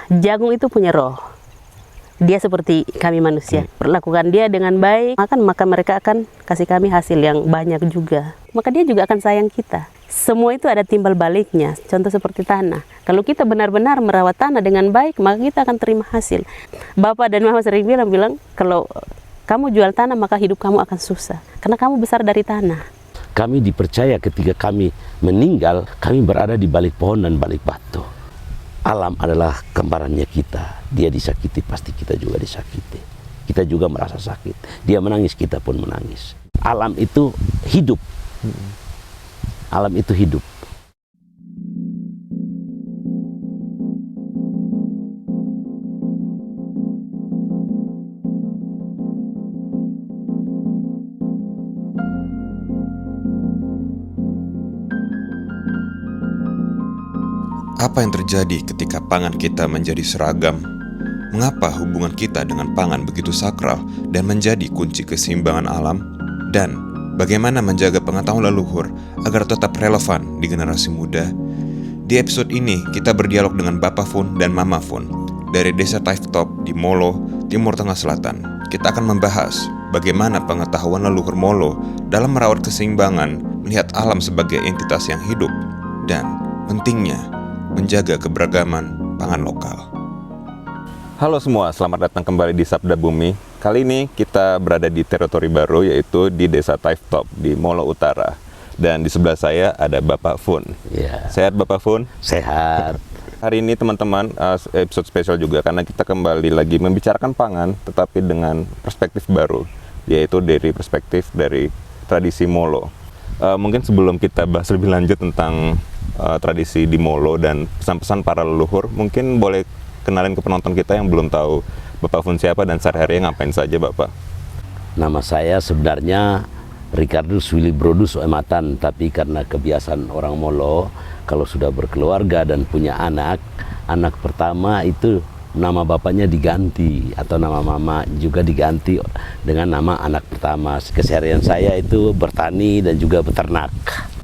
jagung itu punya roh. Dia seperti kami manusia. Perlakukan dia dengan baik, maka mereka akan kasih kami hasil yang banyak juga. Maka dia juga akan sayang kita. Semua itu ada timbal baliknya. Contoh seperti tanah. Kalau kita benar-benar merawat tanah dengan baik, maka kita akan terima hasil. Bapak dan Mama sering bilang, kalau kamu jual tanah, maka hidup kamu akan susah. Karena kamu besar dari tanah. Kami dipercaya ketika kami meninggal, kami berada di balik pohon dan balik batu. Alam adalah kembarannya kita. Dia disakiti, pasti kita juga disakiti. Kita juga merasa sakit. Dia menangis, kita pun menangis. Alam itu hidup. Alam itu hidup. Apa yang terjadi ketika pangan kita menjadi seragam? Mengapa hubungan kita dengan pangan begitu sakral dan menjadi kunci keseimbangan alam? Dan bagaimana menjaga pengetahuan leluhur agar tetap relevan di generasi muda? Di episode ini kita berdialog dengan Bapak Fun dan Mama Fun dari Desa Taiftop di Molo, Timur Tengah Selatan. Kita akan membahas bagaimana pengetahuan leluhur Molo dalam merawat keseimbangan, melihat alam sebagai entitas yang hidup, dan pentingnya menjaga keberagaman pangan lokal. Halo semua, selamat datang kembali di Sabda Bumi. Kali ini kita berada di teritori baru, yaitu di Desa Taiftop di Molo Utara. Dan di sebelah saya ada Bapak Fun. Ya. Sehat Bapak Fun? Sehat. Hari ini teman-teman, episode spesial juga karena kita kembali lagi membicarakan pangan, tetapi dengan perspektif baru, yaitu dari perspektif dari tradisi Molo. Mungkin sebelum kita bahas lebih lanjut tentang tradisi di Molo dan pesan-pesan para leluhur, mungkin boleh kenalin ke penonton kita yang belum tahu Bapak Fun siapa dan sehari-harinya ngapain saja Bapak. Nama saya sebenarnya Ricardus Willy Brodus Oematan, tapi karena kebiasaan orang Molo, kalau sudah berkeluarga dan punya anak pertama itu nama bapaknya diganti atau nama mama juga diganti dengan nama anak pertama. Keseharian saya itu bertani dan juga beternak.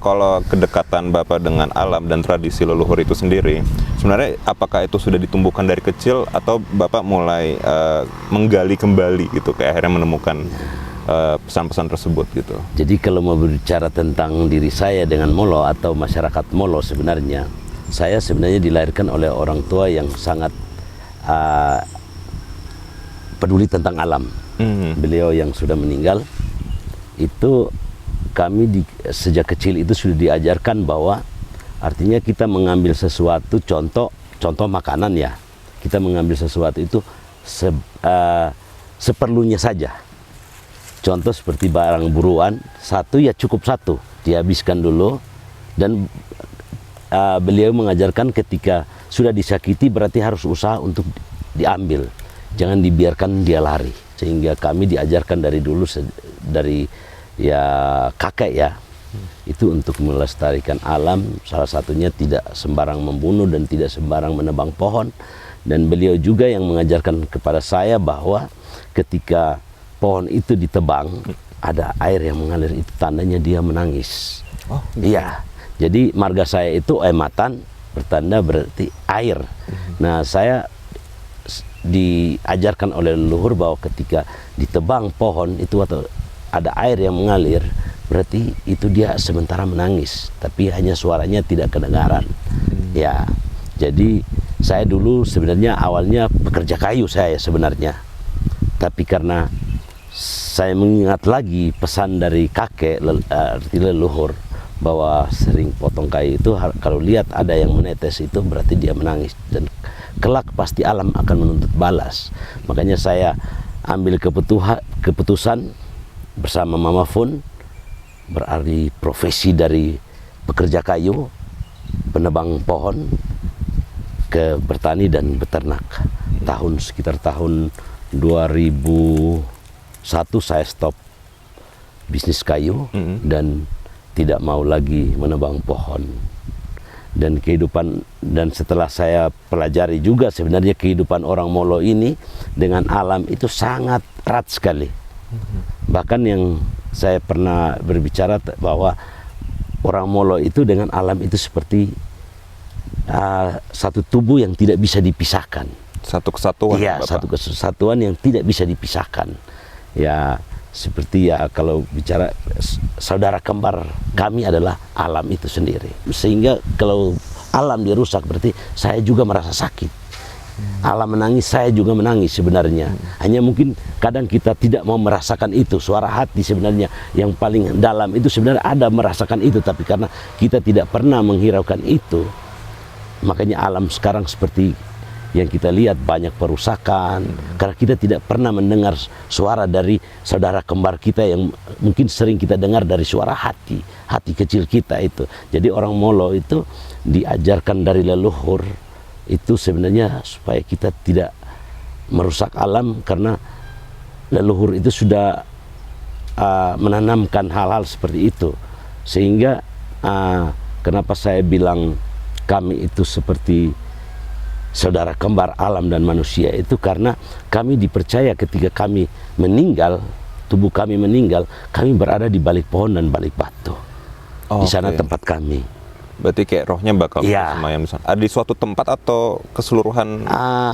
Kalau kedekatan Bapak dengan alam dan tradisi leluhur itu sendiri, sebenarnya apakah itu sudah ditumbuhkan dari kecil atau Bapak mulai menggali kembali gitu, kayak akhirnya menemukan pesan-pesan tersebut gitu? Jadi kalau mau berbicara tentang diri saya dengan Molo atau masyarakat Molo, sebenarnya saya dilahirkan oleh orang tua yang sangat peduli tentang alam. Beliau yang sudah meninggal itu, kami sejak kecil itu sudah diajarkan bahwa artinya kita mengambil sesuatu, contoh makanan ya, kita mengambil sesuatu itu seperlunya saja. Contoh seperti barang buruan, satu ya cukup satu, dihabiskan dulu. Dan beliau mengajarkan ketika sudah disakiti berarti harus usaha untuk diambil, jangan dibiarkan dia lari. Sehingga kami diajarkan dari dulu, dari kakek ya, itu untuk melestarikan alam. Salah satunya tidak sembarang membunuh dan tidak sembarang menebang pohon. Dan beliau juga yang mengajarkan kepada saya bahwa ketika pohon itu ditebang, ada air yang mengalir, itu tandanya dia menangis. Iya, jadi marga saya itu Oematan, bertanda berarti air. Nah, saya diajarkan oleh leluhur bahwa ketika ditebang pohon itu atau ada air yang mengalir, berarti itu dia sementara menangis, tapi hanya suaranya tidak kedengaran. Ya, jadi saya dulu sebenarnya awalnya pekerja kayu saya sebenarnya, tapi karena saya mengingat lagi pesan dari kakek, arti leluhur, bahwa sering potong kayu itu kalau lihat ada yang menetes itu berarti dia menangis, dan kelak pasti alam akan menuntut balas. Makanya saya ambil keputusan bersama Mama Fun, beralih profesi dari pekerja kayu, penebang pohon, ke bertani dan beternak. Sekitar tahun 2001 saya stop bisnis kayu dan tidak mau lagi menebang pohon. Dan setelah saya pelajari juga sebenarnya kehidupan orang Molo ini dengan alam itu sangat erat sekali. Bahkan yang saya pernah berbicara bahwa orang Molo itu dengan alam itu seperti satu tubuh yang tidak bisa dipisahkan. Satu kesatuan. Iya, Bapak. satu kesatuan yang tidak bisa dipisahkan. Ya, seperti ya kalau bicara saudara kembar kami adalah alam itu sendiri. Sehingga kalau alam dirusak berarti saya juga merasa sakit. Alam menangis, saya juga menangis sebenarnya. Hanya mungkin kadang kita tidak mau merasakan itu. Suara hati sebenarnya yang paling dalam itu sebenarnya ada merasakan itu, tapi karena kita tidak pernah menghiraukan itu, makanya alam sekarang seperti yang kita lihat banyak perusakan. Karena kita tidak pernah mendengar suara dari saudara kembar kita yang mungkin sering kita dengar dari suara hati kecil kita itu. Jadi orang Molo itu diajarkan dari leluhur itu sebenarnya supaya kita tidak merusak alam, karena leluhur itu sudah menanamkan hal-hal seperti itu. Sehingga kenapa saya bilang kami itu seperti saudara kembar alam dan manusia itu, karena kami dipercaya ketika kami meninggal, tubuh kami meninggal, kami berada di balik pohon dan balik batu. Di sana tempat kami. Berarti kayak rohnya bakal semayam di sana. Ada di suatu tempat atau keseluruhan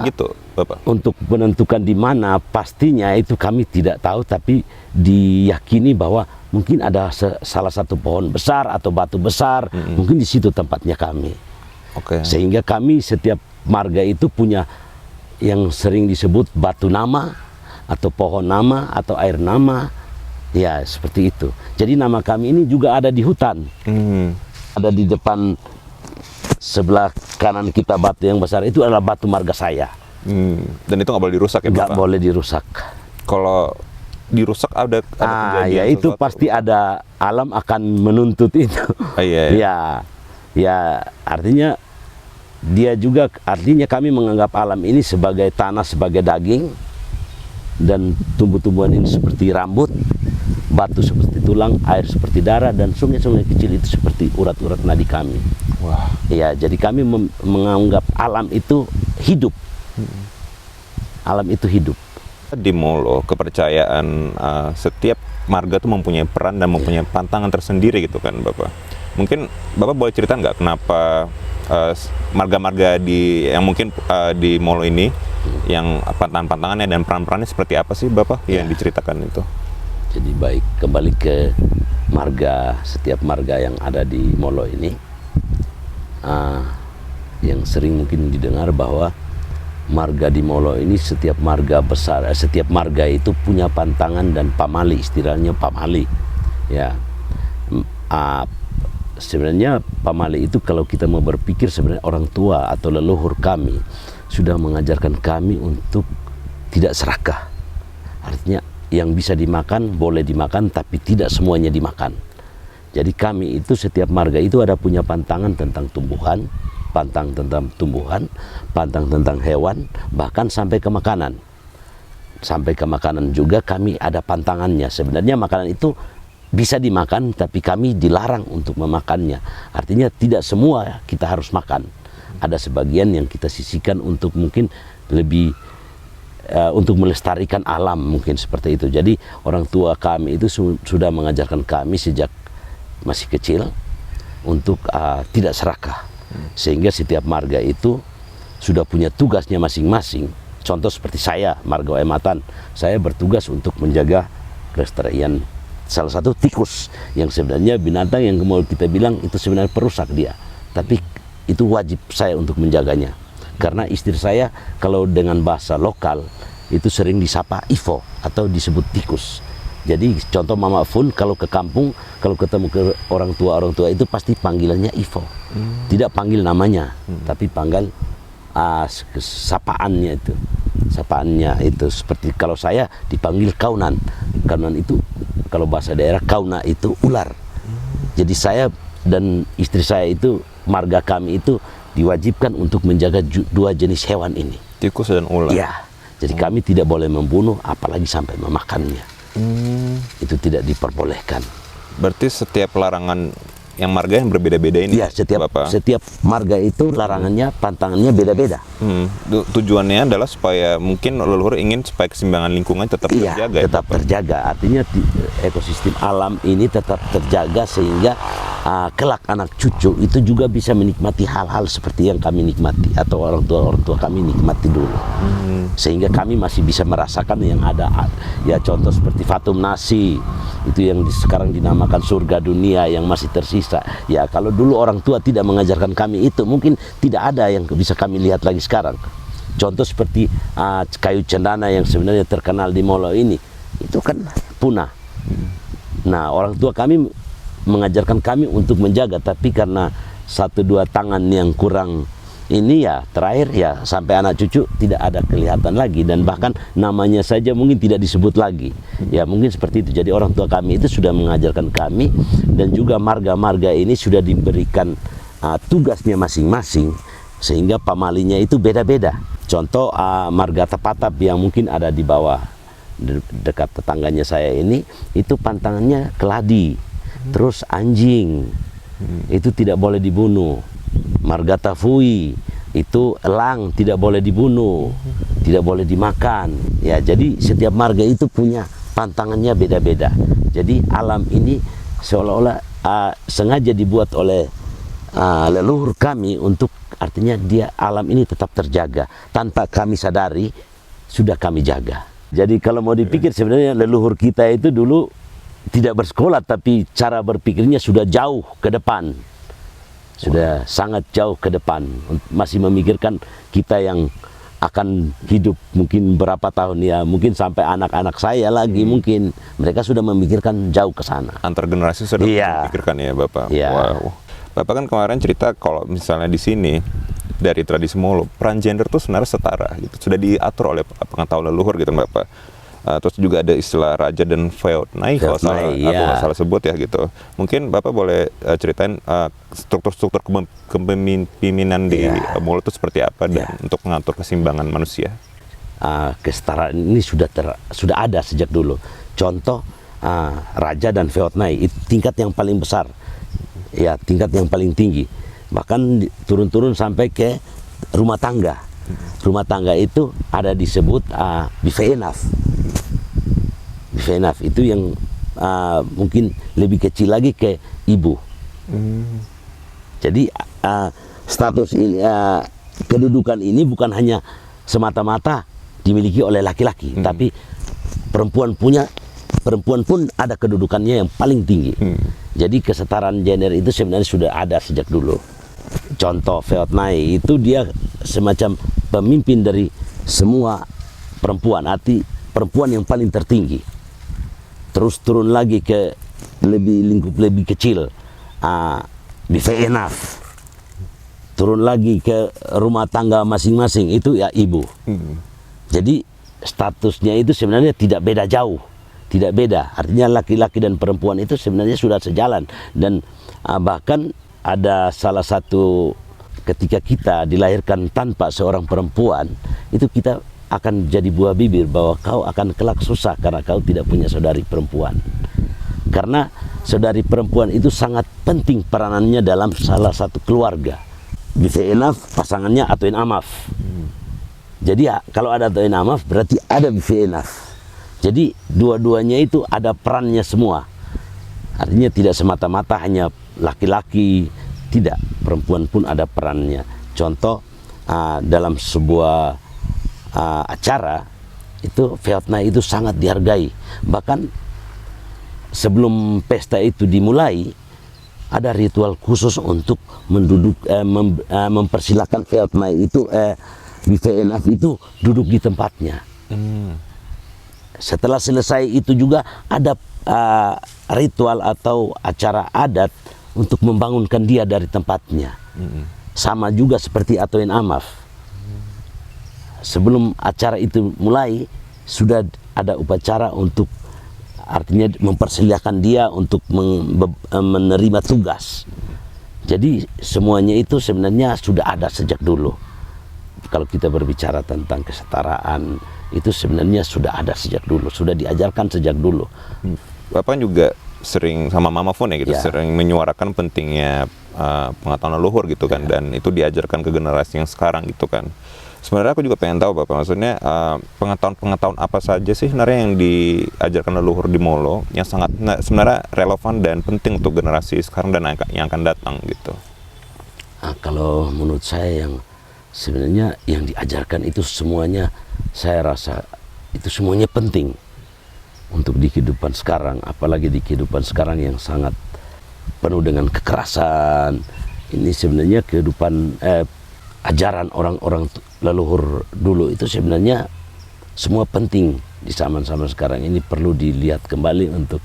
gitu, Bapak? Untuk menentukan di mana pastinya itu kami tidak tahu, tapi diyakini bahwa mungkin ada salah satu pohon besar atau batu besar, mungkin di situ tempatnya kami. Sehingga kami setiap marga itu punya yang sering disebut batu nama atau pohon nama atau air nama, ya seperti itu. Jadi nama kami ini juga ada di hutan. Ada di depan sebelah kanan kita batu yang besar itu adalah batu marga saya. Dan itu nggak boleh dirusak ya, Bapak? Nggak boleh dirusak. Kalau dirusak ada kejadian ya itu sesuatu. pasti ada, alam akan menuntut itu. Ya artinya dia juga, artinya kami menganggap alam ini sebagai tanah, sebagai daging, dan tumbuh-tumbuhan ini seperti rambut, batu seperti tulang, air seperti darah, dan sungai-sungai kecil itu seperti urat-urat nadi kami. Wah. Ya, jadi kami menganggap alam itu hidup. Alam itu hidup. Di Molo, kepercayaan setiap marga itu mempunyai peran dan mempunyai pantangan tersendiri gitu kan, Bapak. Mungkin Bapak boleh cerita nggak kenapa marga-marga yang mungkin di Molo ini yang pantangan-pantangannya dan peran-perannya seperti apa sih, Bapak, yang diceritakan itu? Jadi baik, kembali ke marga, setiap marga yang ada di Molo ini, yang sering mungkin didengar bahwa marga di Molo ini setiap marga besar, setiap marga itu punya pantangan dan pamali, istilahnya pamali. Ya, sebenarnya pamali itu kalau kita mau berpikir sebenarnya orang tua atau leluhur kami sudah mengajarkan kami untuk tidak serakah. Artinya yang bisa dimakan boleh dimakan, tapi tidak semuanya dimakan. Jadi kami itu setiap marga itu ada punya pantangan tentang tumbuhan, pantang tentang tumbuhan, pantang tentang hewan, bahkan sampai ke makanan. Sampai ke makanan juga kami ada pantangannya. Sebenarnya makanan itu bisa dimakan, tapi kami dilarang untuk memakannya. Artinya tidak semua kita harus makan. Ada sebagian yang kita sisihkan untuk mungkin lebih untuk melestarikan alam, mungkin seperti itu. Jadi orang tua kami itu sudah mengajarkan kami sejak masih kecil untuk tidak serakah. Sehingga setiap marga itu sudah punya tugasnya masing-masing. Contoh seperti saya, marga Waimatan, saya bertugas untuk menjaga kelestarian salah satu tikus, yang sebenarnya binatang yang mau kita bilang itu sebenarnya perusak dia, tapi itu wajib saya untuk menjaganya. Karena istri saya kalau dengan bahasa lokal itu sering disapa Ivo atau disebut tikus. Jadi contoh Mama Fun kalau ke kampung, kalau ketemu ke orang tua itu pasti panggilannya Ivo. Tidak panggil namanya, tapi panggil sapaannya itu. Sapaannya itu seperti kalau saya dipanggil kaunan. Kaunan itu kalau bahasa daerah kauna itu ular. Jadi saya dan istri saya itu, marga kami itu diwajibkan untuk menjaga dua jenis hewan ini. Tikus dan ular. Ya. Jadi kami tidak boleh membunuh, apalagi sampai memakannya. Itu tidak diperbolehkan. Berarti setiap larangan yang marga yang berbeda-beda ini, ya, setiap marga itu larangannya, pantangannya beda-beda. Tujuannya adalah supaya mungkin leluhur ingin supaya keseimbangan lingkungan tetap terjaga. Tetap terjaga. Artinya ekosistem alam ini tetap terjaga sehingga kelak anak cucu itu juga bisa menikmati hal-hal seperti yang kami nikmati atau orang tua kami nikmati dulu. Sehingga kami masih bisa merasakan yang ada, ya contoh seperti Fatum Nasi itu yang sekarang dinamakan surga dunia yang masih tersisa. Ya kalau dulu orang tua tidak mengajarkan kami itu, mungkin tidak ada yang bisa kami lihat lagi sekarang. Contoh seperti kayu cendana yang sebenarnya terkenal di Molo ini, itu kan punah. Nah orang tua kami mengajarkan kami untuk menjaga, tapi karena 1-2 tangan yang kurang ini, ya terakhir ya sampai anak cucu tidak ada kelihatan lagi, dan bahkan namanya saja mungkin tidak disebut lagi. Ya mungkin seperti itu. Jadi orang tua kami itu sudah mengajarkan kami, dan juga marga-marga ini sudah diberikan tugasnya masing-masing, sehingga pamalinya itu beda-beda. Contoh marga Tapatap yang mungkin ada di bawah dekat tetangganya saya ini, itu pantangannya keladi, terus anjing, itu tidak boleh dibunuh. Marga Tafui itu elang, tidak boleh dibunuh, tidak boleh dimakan. Ya, jadi setiap marga itu punya pantangannya beda-beda. Jadi alam ini seolah-olah sengaja dibuat oleh leluhur kami untuk, artinya dia alam ini tetap terjaga. Tanpa kami sadari sudah kami jaga. Jadi kalau mau dipikir sebenarnya leluhur kita itu dulu tidak bersekolah, tapi cara berpikirnya sudah jauh ke depan. Sudah sangat jauh ke depan, masih memikirkan kita yang akan hidup mungkin berapa tahun, ya mungkin sampai anak-anak saya lagi, mungkin mereka sudah memikirkan jauh ke sana. Antar generasi sudah memikirkan ya Bapak. Wow. Bapak kan kemarin cerita kalau misalnya di sini dari tradisi Molo, peran gender tuh sebenarnya setara gitu, sudah diatur oleh pengetahuan leluhur gitu Bapak. Terus juga ada istilah raja dan feodnai kalau salah, aku nggak salah sebut ya gitu. Mungkin Bapak boleh ceritain struktur-struktur kepemimpinan di Molo itu seperti apa dan untuk mengatur keseimbangan manusia. Kesetaraan ini sudah ada sejak dulu. Contoh raja dan feodnai itu tingkat yang paling besar, ya tingkat yang paling tinggi. Bahkan turun-turun sampai ke rumah tangga. Rumah tangga itu ada disebut bifeenaf. Bifeenaf itu yang mungkin lebih kecil lagi ke ibu. Jadi status ini, kedudukan ini bukan hanya semata-mata dimiliki oleh laki-laki, tapi perempuan pun ada kedudukannya yang paling tinggi. Jadi kesetaraan gender itu sebenarnya sudah ada sejak dulu. Contoh feodnai itu dia semacam pemimpin dari semua perempuan, arti perempuan yang paling tertinggi. Terus turun lagi ke lingkup lebih kecil, bifeenaf. Turun lagi ke rumah tangga masing-masing, itu ya ibu. Jadi statusnya itu sebenarnya tidak beda jauh, tidak beda. Artinya laki-laki dan perempuan itu sebenarnya sudah sejalan. Dan bahkan ada salah satu ketika kita dilahirkan tanpa seorang perempuan, itu kita akan jadi buah bibir bahwa kau akan kelak susah karena kau tidak punya saudari perempuan. Karena saudari perempuan itu sangat penting peranannya dalam salah satu keluarga. Bifeenaf pasangannya Atoin Amaf. Jadi kalau ada Atoin Amaf berarti ada Bifeenaf. Jadi dua-duanya itu ada perannya semua. Artinya tidak semata-mata hanya laki-laki, tidak, perempuan pun ada perannya. Contoh dalam sebuah acara itu feodnai itu sangat dihargai. Bahkan sebelum pesta itu dimulai ada ritual khusus untuk mempersilahkan feodnai itu bifeenaf itu duduk di tempatnya. Setelah selesai itu juga ada ritual atau acara adat untuk membangunkan dia dari tempatnya. Sama juga seperti Atoin Amaf. Sebelum acara itu mulai sudah ada upacara untuk, artinya mempersilahkan dia untuk menerima tugas. Jadi semuanya itu sebenarnya sudah ada sejak dulu. Kalau kita berbicara tentang kesetaraan, itu sebenarnya sudah ada sejak dulu, sudah diajarkan sejak dulu. Bapak juga sering sama Mama Fon ya gitu, sering menyuarakan pentingnya pengetahuan leluhur gitu kan, dan itu diajarkan ke generasi yang sekarang gitu kan. Sebenarnya aku juga pengen tahu Bapak, maksudnya pengetahuan-pengetahuan apa saja sih sebenarnya yang diajarkan leluhur di Molo yang sangat sebenarnya relevan dan penting untuk generasi sekarang dan yang akan datang gitu. Kalau menurut saya yang sebenarnya yang diajarkan itu semuanya, saya rasa itu semuanya penting untuk di kehidupan sekarang, apalagi di kehidupan sekarang yang sangat penuh dengan kekerasan. Ini sebenarnya kehidupan ajaran orang-orang leluhur dulu itu sebenarnya semua penting di zaman-zaman sekarang ini, perlu dilihat kembali untuk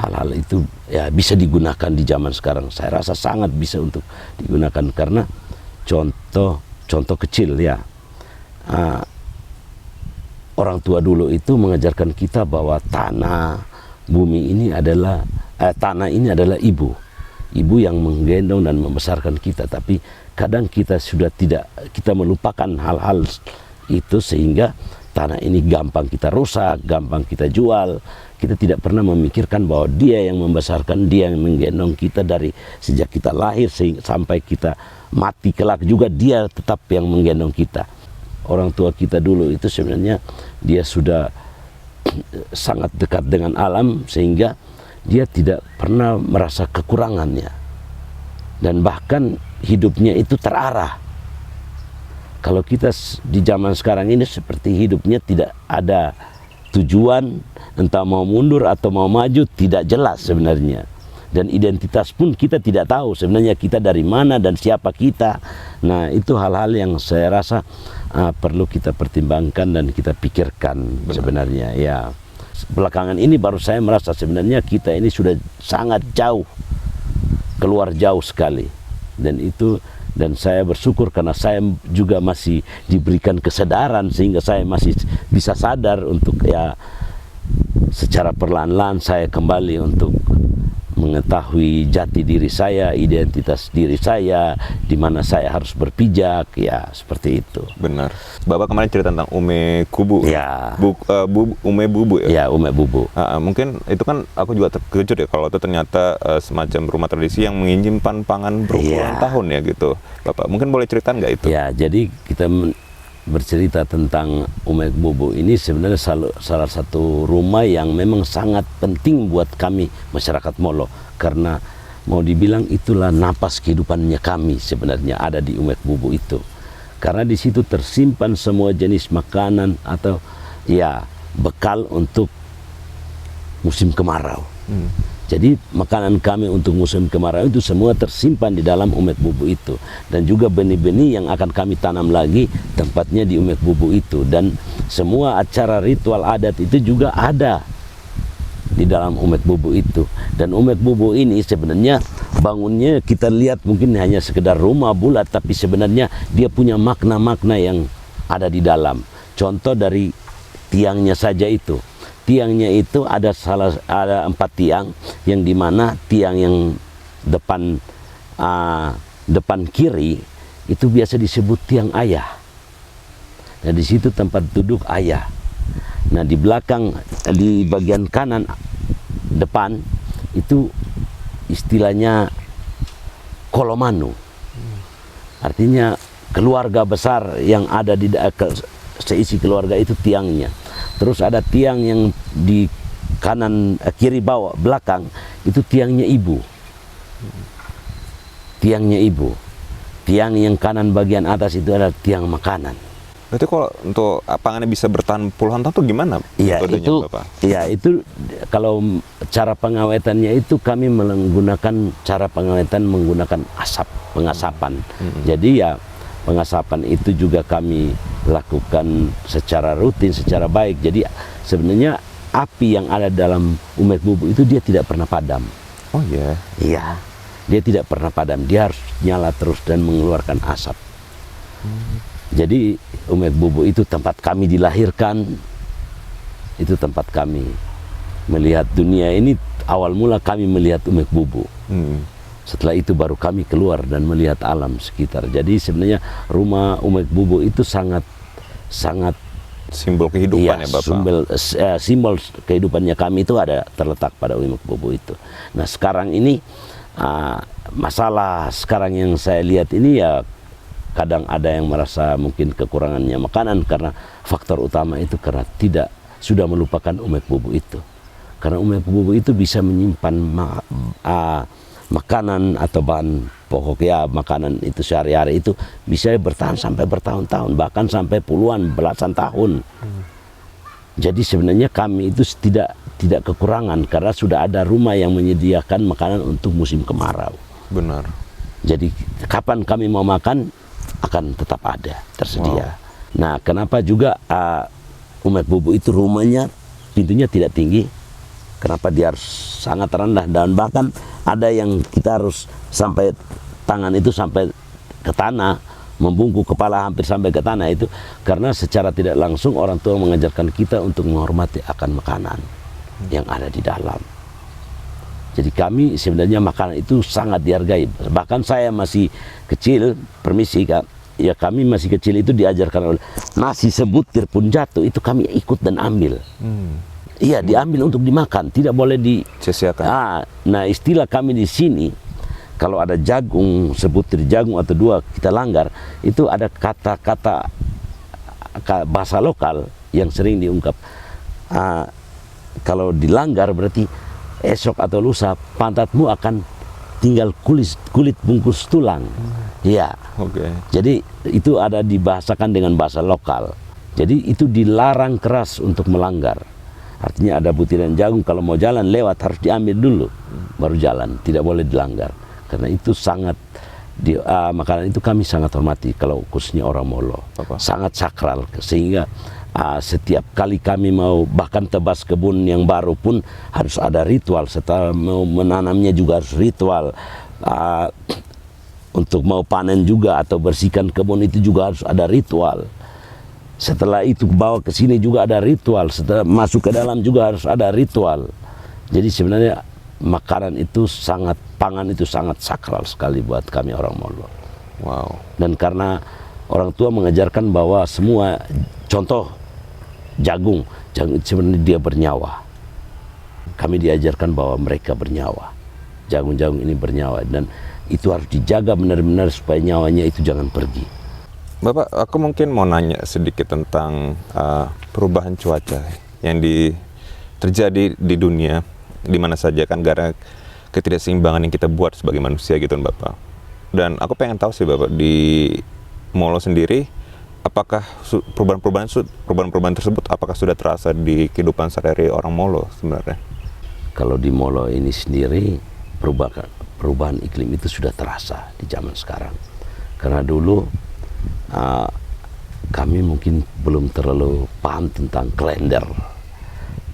hal-hal itu ya bisa digunakan di zaman sekarang. Saya rasa sangat bisa untuk digunakan karena contoh kecil ya, orang tua dulu itu mengajarkan kita bahwa tanah ini adalah ibu yang menggendong dan membesarkan kita. Tapi kadang kita melupakan hal-hal itu sehingga tanah ini gampang kita rusak, gampang kita jual. Kita tidak pernah memikirkan bahwa dia yang membesarkan, dia yang menggendong kita dari sejak kita lahir sampai kita mati kelak juga, dia tetap yang menggendong kita. Orang tua kita dulu itu sebenarnya dia sudah sangat dekat dengan alam sehingga dia tidak pernah merasa kekurangannya, dan bahkan hidupnya itu terarah. Kalau kita di zaman sekarang ini seperti hidupnya tidak ada tujuan, entah mau mundur atau mau maju, tidak jelas sebenarnya. Dan identitas pun kita tidak tahu sebenarnya kita dari mana dan siapa kita. Nah, itu hal-hal yang saya rasa perlu kita pertimbangkan dan kita pikirkan sebenarnya ya. Belakangan ini baru saya merasa sebenarnya kita ini sudah sangat jauh, keluar jauh sekali, dan saya bersyukur karena saya juga masih diberikan kesadaran sehingga saya masih bisa sadar untuk ya secara perlahan-lahan saya kembali untuk mengetahui jati diri saya, identitas diri saya, di mana saya harus berpijak, ya seperti itu. Benar. Bapak kemarin cerita tentang Ume Kubu, ya. Ume Bubu ya? Ya, Ume Bubu. Mungkin itu kan aku juga terkejut ya kalau itu ternyata semacam rumah tradisi yang menyimpan pangan berpuluhan tahun ya gitu. Bapak mungkin boleh cerita nggak itu? Ya, jadi kita bercerita tentang Ume Bubu ini sebenarnya salah satu rumah yang memang sangat penting buat kami masyarakat Molo, karena mau dibilang itulah napas kehidupannya kami sebenarnya ada di Ume Bubu itu, karena di situ tersimpan semua jenis makanan atau ya bekal untuk musim kemarau. Jadi makanan kami untuk musim kemarau itu semua tersimpan di dalam Ume Bubu itu, dan juga benih-benih yang akan kami tanam lagi tempatnya di Ume Bubu itu, dan semua acara ritual adat itu juga ada di dalam Ume Bubu itu. Dan Ume Bubu ini sebenarnya bangunnya kita lihat mungkin hanya sekedar rumah bulat, tapi sebenarnya dia punya makna-makna yang ada di dalam. Contoh dari tiangnya saja itu. Tiangnya itu ada 4 tiang, yang dimana tiang yang depan kiri itu biasa disebut tiang ayah. Nah, di situ tempat duduk ayah. Nah, di belakang, di bagian kanan depan itu istilahnya kolomanu. Artinya keluarga besar yang ada di seisi keluarga itu tiangnya. Terus ada tiang yang di kanan kiri bawah belakang itu tiangnya ibu. Tiangnya ibu. Tiang yang kanan bagian atas itu adalah tiang makanan. Berarti kalau untuk pangannya bisa bertahan puluhan tahun tuh gimana? Iya, itu kalau cara pengawetannya itu kami menggunakan cara pengawetan menggunakan pengasapan. Jadi ya pengasapan itu juga kami lakukan secara rutin, secara baik. Jadi sebenarnya api yang ada dalam Ume Bubu itu dia tidak pernah padam. Oh iya? Iya, dia tidak pernah padam. Dia harus nyala terus dan mengeluarkan asap. Jadi Ume Bubu itu tempat kami dilahirkan. Itu tempat kami melihat dunia ini. Awal mula kami melihat Ume Bubu. Setelah itu baru kami keluar dan melihat alam sekitar. Jadi sebenarnya rumah Ume Bubu itu sangat simbol kehidupan ya Bapak? Simbol kehidupannya kami itu ada terletak pada Ume Bubu itu. Nah, sekarang ini masalah sekarang yang saya lihat ini ya kadang ada yang merasa mungkin kekurangannya makanan karena faktor utama itu karena sudah melupakan umek bubu itu. Karena umek bubu itu bisa menyimpan makanan atau bahan pokok, ya makanan itu sehari-hari itu bisa bertahan sampai bertahun-tahun, bahkan sampai puluhan belasan tahun. Jadi sebenarnya kami itu tidak kekurangan karena sudah ada rumah yang menyediakan makanan untuk musim kemarau. Benar. Jadi kapan kami mau makan akan tetap ada tersedia. Wow. Nah, kenapa juga umek bubu itu rumahnya pintunya tidak tinggi? Kenapa dia harus sangat rendah, dan bahkan ada yang kita harus sampai tangan itu sampai ke tanah, membungkuk kepala hampir sampai ke tanah, itu karena secara tidak langsung orang tua mengajarkan kita untuk menghormati akan makanan yang ada di dalam. Jadi kami sebenarnya makanan itu sangat dihargai. Bahkan saya masih kecil, permisi Kak, ya kami masih kecil itu diajarkan oleh nasi sebutir pun jatuh itu kami ikut dan ambil. Iya, diambil untuk dimakan, tidak boleh sia-siakan. Nah, istilah kami di sini, kalau ada jagung, sebutir jagung atau dua kita langgar, itu ada kata-kata bahasa lokal yang sering diungkap. Kalau dilanggar berarti esok atau lusa pantatmu akan tinggal kulit bungkus tulang. Iya. Oke. Jadi itu ada dibahasakan dengan bahasa lokal. Jadi itu dilarang keras untuk melanggar. Artinya ada butiran jagung, kalau mau jalan lewat harus diambil dulu baru jalan, tidak boleh dilanggar. Karena itu sangat makanan itu kami sangat hormati kalau khususnya orang Molo. Sangat sakral, sehingga setiap kali kami mau bahkan tebas kebun yang baru pun harus ada ritual. Setelah mau menanamnya juga harus ritual. Untuk mau panen juga atau bersihkan kebun itu juga harus ada ritual. Setelah itu bawa ke sini juga ada ritual. Setelah masuk ke dalam juga harus ada ritual. Jadi sebenarnya makanan itu pangan itu sangat sakral sekali buat kami orang Molo. Wow. Dan karena orang tua mengajarkan bahwa semua, contoh jagung sebenarnya dia bernyawa. Kami diajarkan bahwa mereka bernyawa. Jagung-jagung ini bernyawa dan itu harus dijaga benar-benar supaya nyawanya itu jangan pergi. Bapak, aku mungkin mau nanya sedikit tentang perubahan cuaca yang terjadi di dunia, di mana saja kan, karena ketidakseimbangan yang kita buat sebagai manusia gitu kan Bapak. Dan aku pengen tahu sih Bapak, di Molo sendiri, apakah perubahan-perubahan tersebut apakah sudah terasa di kehidupan sehari-hari orang Molo sebenarnya? Kalau di Molo ini sendiri, perubahan iklim itu sudah terasa di zaman sekarang. Karena dulu kami mungkin belum terlalu paham tentang kalender,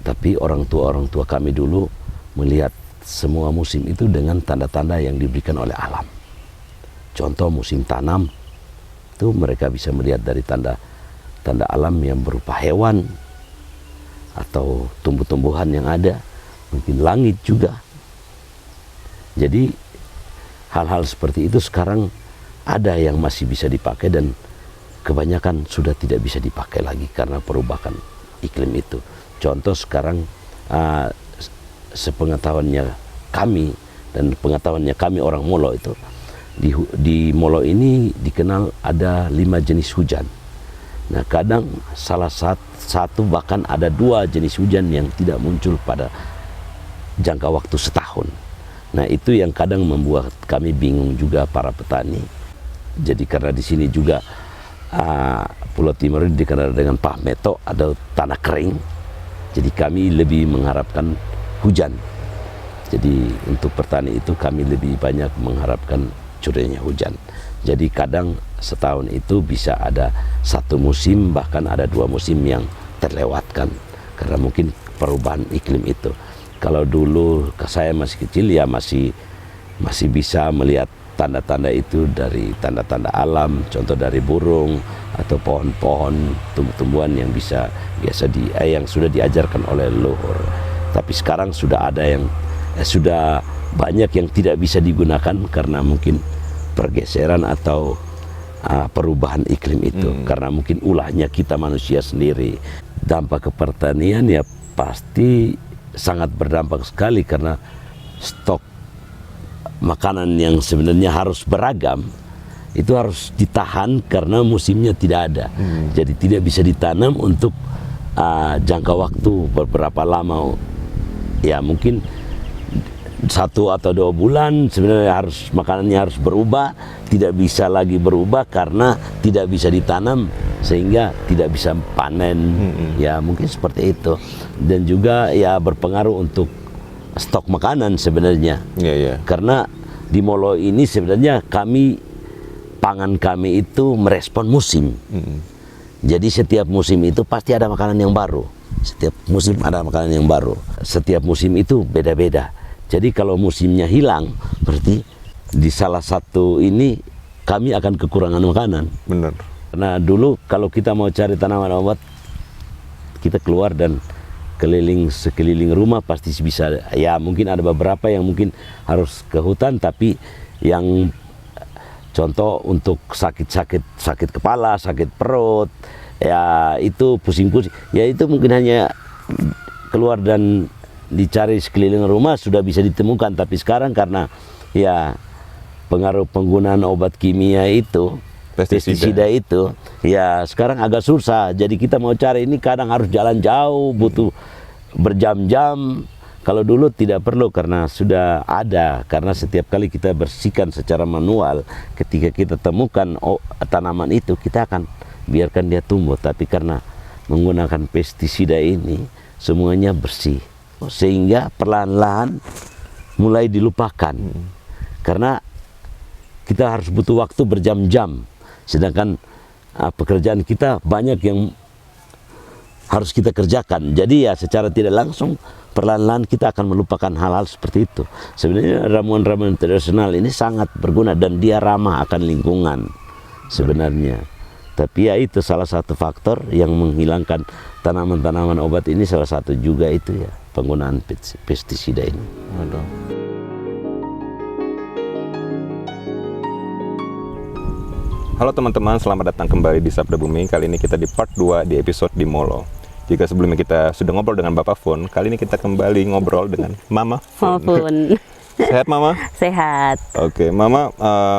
tapi orang tua kami dulu melihat semua musim itu dengan tanda-tanda yang diberikan oleh alam. Contoh musim tanam itu mereka bisa melihat dari tanda alam yang berupa hewan atau tumbuh-tumbuhan yang ada, mungkin langit juga. Jadi hal-hal seperti itu sekarang ada yang masih bisa dipakai dan kebanyakan sudah tidak bisa dipakai lagi karena perubahan iklim itu. Contoh sekarang sepengetahuannya kami dan pengetahuannya kami orang Molo itu, di Molo ini dikenal ada 5 jenis hujan. Nah, kadang salah satu bahkan ada 2 jenis hujan yang tidak muncul pada jangka waktu setahun. Nah, itu yang kadang membuat kami bingung juga para petani. Jadi karena di sini juga Pulau Timur ini dikenal dengan pahmeto atau tanah kering. Jadi kami lebih mengharapkan hujan. Jadi untuk petani itu kami lebih banyak mengharapkan curahnya hujan. Jadi kadang setahun itu bisa ada 1 musim, bahkan ada 2 musim yang terlewatkan karena mungkin perubahan iklim itu. Kalau dulu saya masih kecil ya masih bisa melihat tanda-tanda itu dari tanda-tanda alam, contoh dari burung atau pohon-pohon, tumbuh-tumbuhan yang yang sudah diajarkan oleh leluhur. Tapi sekarang sudah ada yang sudah banyak yang tidak bisa digunakan karena mungkin pergeseran atau perubahan iklim itu, karena mungkin ulahnya kita manusia sendiri. Dampak ke pertanian ya pasti sangat berdampak sekali karena stok makanan yang sebenarnya harus beragam itu harus ditahan karena musimnya tidak ada. Jadi tidak bisa ditanam untuk jangka waktu beberapa lama. Ya mungkin 1 atau 2 bulan sebenarnya makanannya harus berubah, tidak bisa lagi berubah karena tidak bisa ditanam sehingga tidak bisa panen. Ya mungkin seperti itu. Dan juga ya berpengaruh untuk stok makanan sebenarnya. Karena di Molo ini sebenarnya pangan kami itu merespon musim. Jadi setiap musim itu pasti ada makanan yang baru. Setiap musim ada makanan yang baru. Setiap musim itu beda-beda. Jadi kalau musimnya hilang, berarti di salah satu ini kami akan kekurangan makanan. Benar. Karena dulu kalau kita mau cari tanaman obat, kita keluar dan sekeliling rumah pasti bisa. Ya mungkin ada beberapa yang mungkin harus ke hutan, tapi yang contoh untuk sakit kepala, sakit perut, ya itu pusing-pusing, ya itu mungkin hanya keluar dan dicari sekeliling rumah sudah bisa ditemukan. Tapi sekarang karena ya pengaruh penggunaan obat kimia itu, pestisida itu, ya sekarang agak susah. Jadi kita mau cari ini kadang harus jalan jauh, butuh berjam-jam. Kalau dulu tidak perlu karena sudah ada, karena setiap kali kita bersihkan secara manual, ketika kita temukan tanaman itu, kita akan biarkan dia tumbuh. Tapi karena menggunakan pestisida ini, semuanya bersih. Sehingga perlahan-lahan mulai dilupakan. Karena kita harus butuh waktu berjam-jam. Sedangkan pekerjaan kita banyak yang harus kita kerjakan. Jadi ya secara tidak langsung perlahan-lahan kita akan melupakan hal-hal seperti itu. Sebenarnya ramuan-ramuan tradisional ini sangat berguna dan dia ramah akan lingkungan sebenarnya. Tapi ya itu salah satu faktor yang menghilangkan tanaman-tanaman obat ini, salah satu juga itu ya penggunaan pestisida ini. Waduh. Halo teman-teman, selamat datang kembali di Sabda Bumi. Kali ini kita di part 2 di episode di Molo. Jika sebelumnya kita sudah ngobrol dengan Bapak Fun, kali ini kita kembali ngobrol dengan Mama Fun. Sehat Mama? Sehat. Oke, Mama,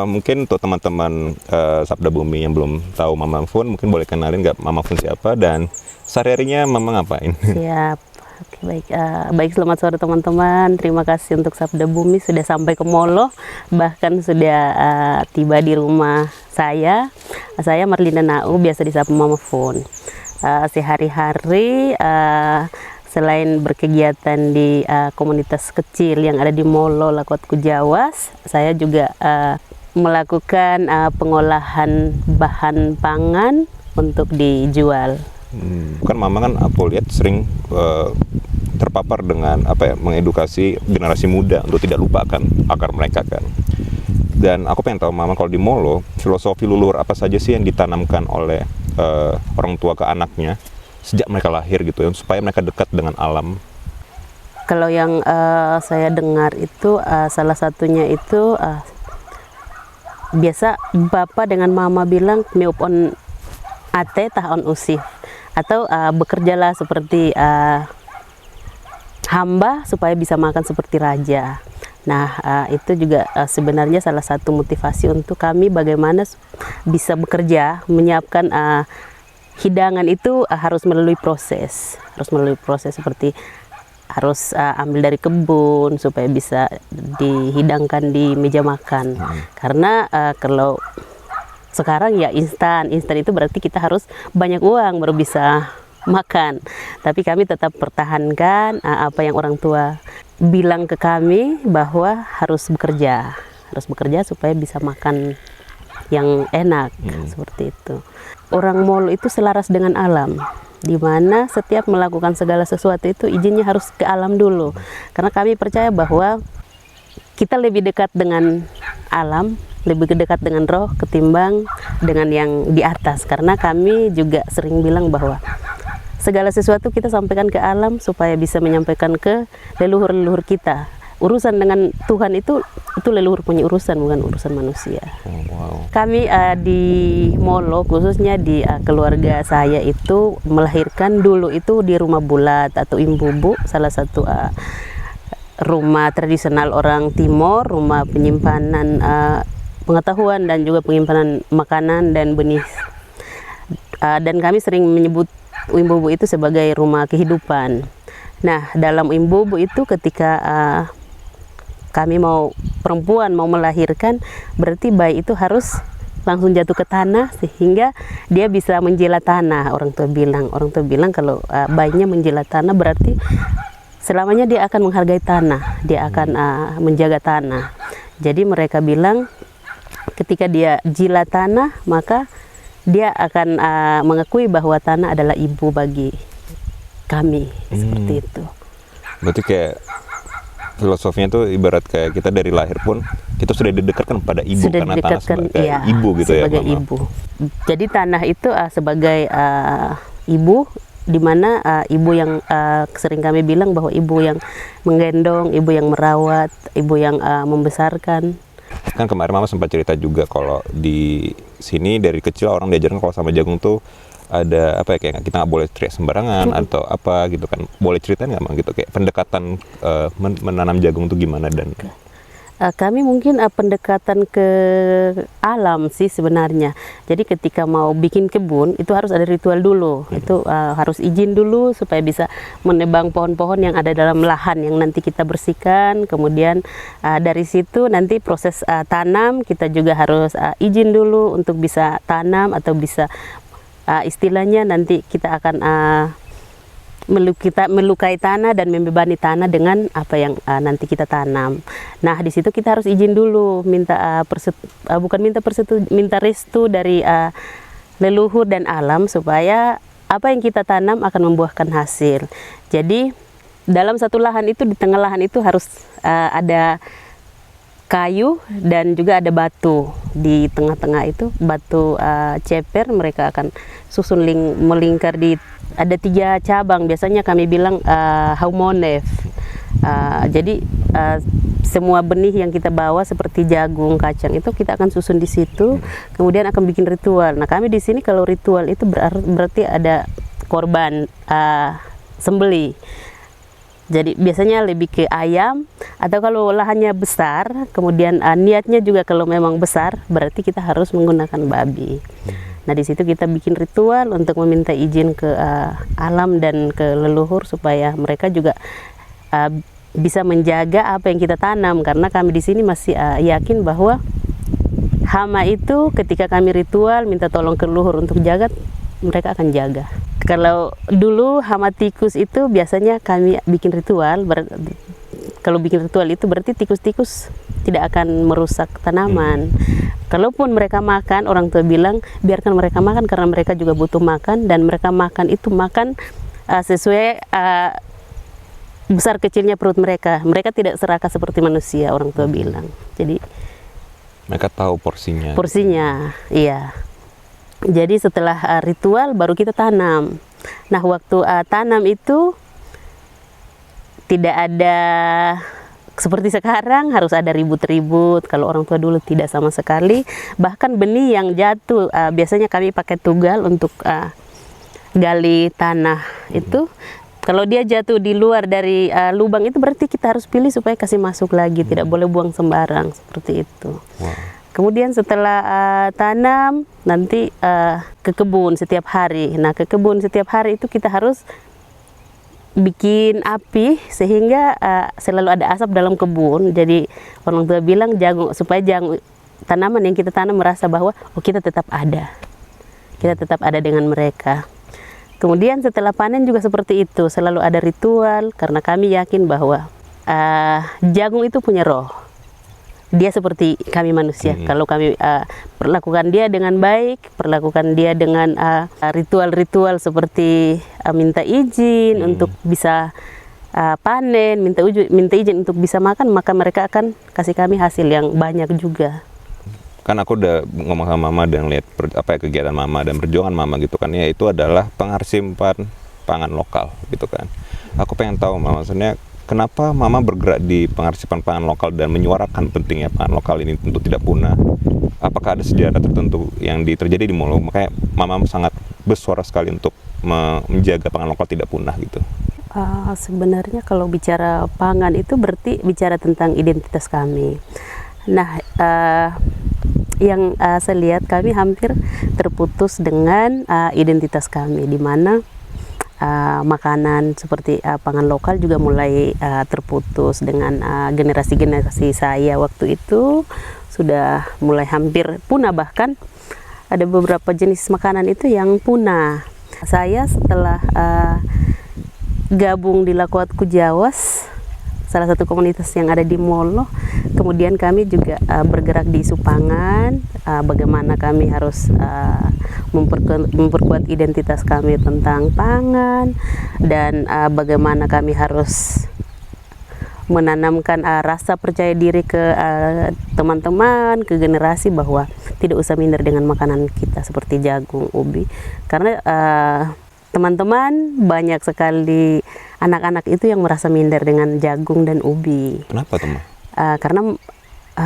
mungkin untuk teman-teman Sabda Bumi yang belum tahu Mama Fun, mungkin boleh kenalin nggak Mama Fun siapa dan sehari-harinya Mama ngapain? Siap. Oke, baik, selamat sore teman-teman. Terima kasih untuk Sabda Bumi sudah sampai ke Molo, bahkan sudah tiba di rumah saya. Saya Marlina Nau, biasa disapa Mama Fun. Sehari-hari selain berkegiatan di komunitas kecil yang ada di Molo, Lakot Kujawas, saya juga melakukan pengolahan bahan pangan untuk dijual. Bukan Mama kan aku lihat sering terpapar dengan mengedukasi generasi muda untuk tidak lupakan akar mereka kan. Dan aku pengen tahu Mama, kalau di Molo filosofi leluhur apa saja sih yang ditanamkan oleh orang tua ke anaknya sejak mereka lahir gitu ya, supaya mereka dekat dengan alam? Kalau yang saya dengar itu salah satunya itu biasa Bapak dengan Mama bilang miupon ate tah on usih, atau bekerjalah seperti hamba supaya bisa makan seperti raja. Nah, itu juga sebenarnya salah satu motivasi untuk kami bagaimana bisa bekerja, menyiapkan hidangan itu harus melalui proses seperti harus ambil dari kebun supaya bisa dihidangkan di meja makan. Karena kalau sekarang ya instan itu berarti kita harus banyak uang baru bisa makan. Tapi kami tetap pertahankan apa yang orang tua bilang ke kami, bahwa harus bekerja supaya bisa makan yang enak. Seperti itu. Orang Molo itu selaras dengan alam, di mana setiap melakukan segala sesuatu itu izinnya harus ke alam dulu. Karena kami percaya bahwa kita lebih dekat dengan alam, lebih dekat dengan roh ketimbang dengan yang di atas. Karena kami juga sering bilang bahwa segala sesuatu kita sampaikan ke alam supaya bisa menyampaikan ke leluhur-leluhur kita. Urusan dengan Tuhan itu leluhur punya urusan, bukan urusan manusia. Kami di Molo, khususnya di keluarga saya itu melahirkan dulu itu di rumah bulat atau imbubu, salah satu rumah tradisional orang Timor, rumah penyimpanan pengetahuan dan juga penyimpanan makanan dan benih. Dan kami sering menyebut Wimbubu itu sebagai rumah kehidupan. Nah, dalam Wimbubu itu ketika kami perempuan mau melahirkan, berarti bayi itu harus langsung jatuh ke tanah sehingga dia bisa menjilat tanah. Orang tua bilang kalau bayinya menjilat tanah berarti selamanya dia akan menghargai tanah, dia akan menjaga tanah. Jadi mereka bilang ketika dia jilat tanah, maka dia akan mengakui bahwa tanah adalah ibu bagi kami, seperti itu. Berarti kayak filosofinya tuh ibarat kayak kita dari lahir pun kita sudah didekatkan pada ibu, Sudah karena tanah didekatkan, sebagai iya, ibu gitu sebagai ya, Mama. ibu. Jadi tanah itu sebagai ibu, di mana ibu yang sering kami bilang bahwa ibu yang menggendong, ibu yang merawat, ibu yang membesarkan. Kan kemarin Mama sempat cerita juga kalau di sini dari kecil orang diajarkan kalau sama jagung tuh ada apa ya, kayak kita nggak boleh teriak sembarangan atau apa gitu kan. Boleh ceritain nggak, Mang, gitu kayak pendekatan menanam jagung tuh gimana? Dan Kami mungkin pendekatan ke alam sih sebenarnya. Jadi ketika mau bikin kebun itu harus ada ritual dulu. Itu harus izin dulu supaya bisa menebang pohon-pohon yang ada dalam lahan yang nanti kita bersihkan. Kemudian dari situ nanti proses tanam kita juga harus izin dulu untuk bisa tanam atau bisa istilahnya nanti kita akan melukai tanah dan membebani tanah dengan apa yang nanti kita tanam. Nah, di situ kita harus izin dulu, minta minta restu dari leluhur dan alam supaya apa yang kita tanam akan membuahkan hasil. Jadi dalam satu lahan itu, di tengah lahan itu harus ada kayu dan juga ada batu. Di tengah-tengah itu batu ceper, mereka akan susun melingkar ada 3 cabang, biasanya kami bilang haumonef. Jadi semua benih yang kita bawa seperti jagung, kacang itu kita akan susun di situ, kemudian akan bikin ritual. Nah, kami di sini kalau ritual itu berarti ada korban sembelih. Jadi biasanya lebih ke ayam, atau kalau lahannya besar, kemudian niatnya juga kalau memang besar, berarti kita harus menggunakan babi. Nah, di situ kita bikin ritual untuk meminta izin ke alam dan ke leluhur supaya mereka juga bisa menjaga apa yang kita tanam, karena kami di sini masih yakin bahwa hama itu ketika kami ritual minta tolong ke leluhur untuk jaga, mereka akan jaga. Kalau dulu hama tikus itu biasanya kami bikin ritual, kalau bikin ritual itu berarti tikus-tikus tidak akan merusak tanaman. Kalaupun mereka makan, orang tua bilang biarkan mereka makan karena mereka juga butuh makan, dan mereka makan itu sesuai besar kecilnya perut mereka. Mereka tidak serakah seperti manusia, orang tua bilang. Jadi mereka tahu porsinya. Porsinya, iya. Jadi setelah ritual baru kita tanam. Nah, waktu tanam itu tidak ada seperti sekarang harus ada ribut-ribut. Kalau orang tua dulu tidak sama sekali. Bahkan benih yang jatuh biasanya kami pakai tugal untuk gali tanah itu. Kalau dia jatuh di luar dari lubang itu berarti kita harus pilih supaya kasih masuk lagi. Tidak boleh buang sembarang, seperti itu. Kemudian setelah tanam nanti ke kebun setiap hari. Nah, ke kebun setiap hari itu kita harus bikin api sehingga selalu ada asap dalam kebun. Jadi orang tua bilang supaya tanaman yang kita tanam merasa bahwa kita tetap ada. Kita tetap ada dengan mereka. Kemudian setelah panen juga seperti itu, selalu ada ritual karena kami yakin bahwa jagung itu punya roh. Dia seperti kami manusia. Kalau kami perlakukan dia dengan baik, perlakukan dia dengan ritual-ritual seperti minta izin untuk bisa panen, minta izin untuk bisa makan, maka mereka akan kasih kami hasil yang banyak juga. Kan aku udah ngomong sama Mama dan lihat kegiatan Mama dan perjuangan Mama gitu kan, ya itu adalah pengarsipan pangan lokal gitu kan. Aku pengen tahu Mama, maksudnya kenapa Mama bergerak di pengarsipan pangan lokal dan menyuarakan pentingnya pangan lokal ini untuk tidak punah? Apakah ada sejarah tertentu yang terjadi di Molo, makanya Mama sangat bersuara sekali untuk menjaga pangan lokal tidak punah gitu? Sebenarnya kalau bicara pangan itu berarti bicara tentang identitas kami. Nah, yang saya lihat kami hampir terputus dengan identitas kami, di mana makanan seperti pangan lokal juga mulai terputus dengan generasi-generasi saya waktu itu sudah mulai hampir punah, bahkan ada beberapa jenis makanan itu yang punah. Saya setelah gabung di Lakuatku Jawas, salah satu komunitas yang ada di Molo, kemudian kami juga bergerak di isu pangan, bagaimana kami harus memperkuat identitas kami tentang pangan, dan bagaimana kami harus menanamkan rasa percaya diri ke teman-teman, ke generasi, bahwa tidak usah minder dengan makanan kita seperti jagung, ubi, karena teman-teman banyak sekali anak-anak itu yang merasa minder dengan jagung dan ubi. Kenapa tuh, Ma? Karena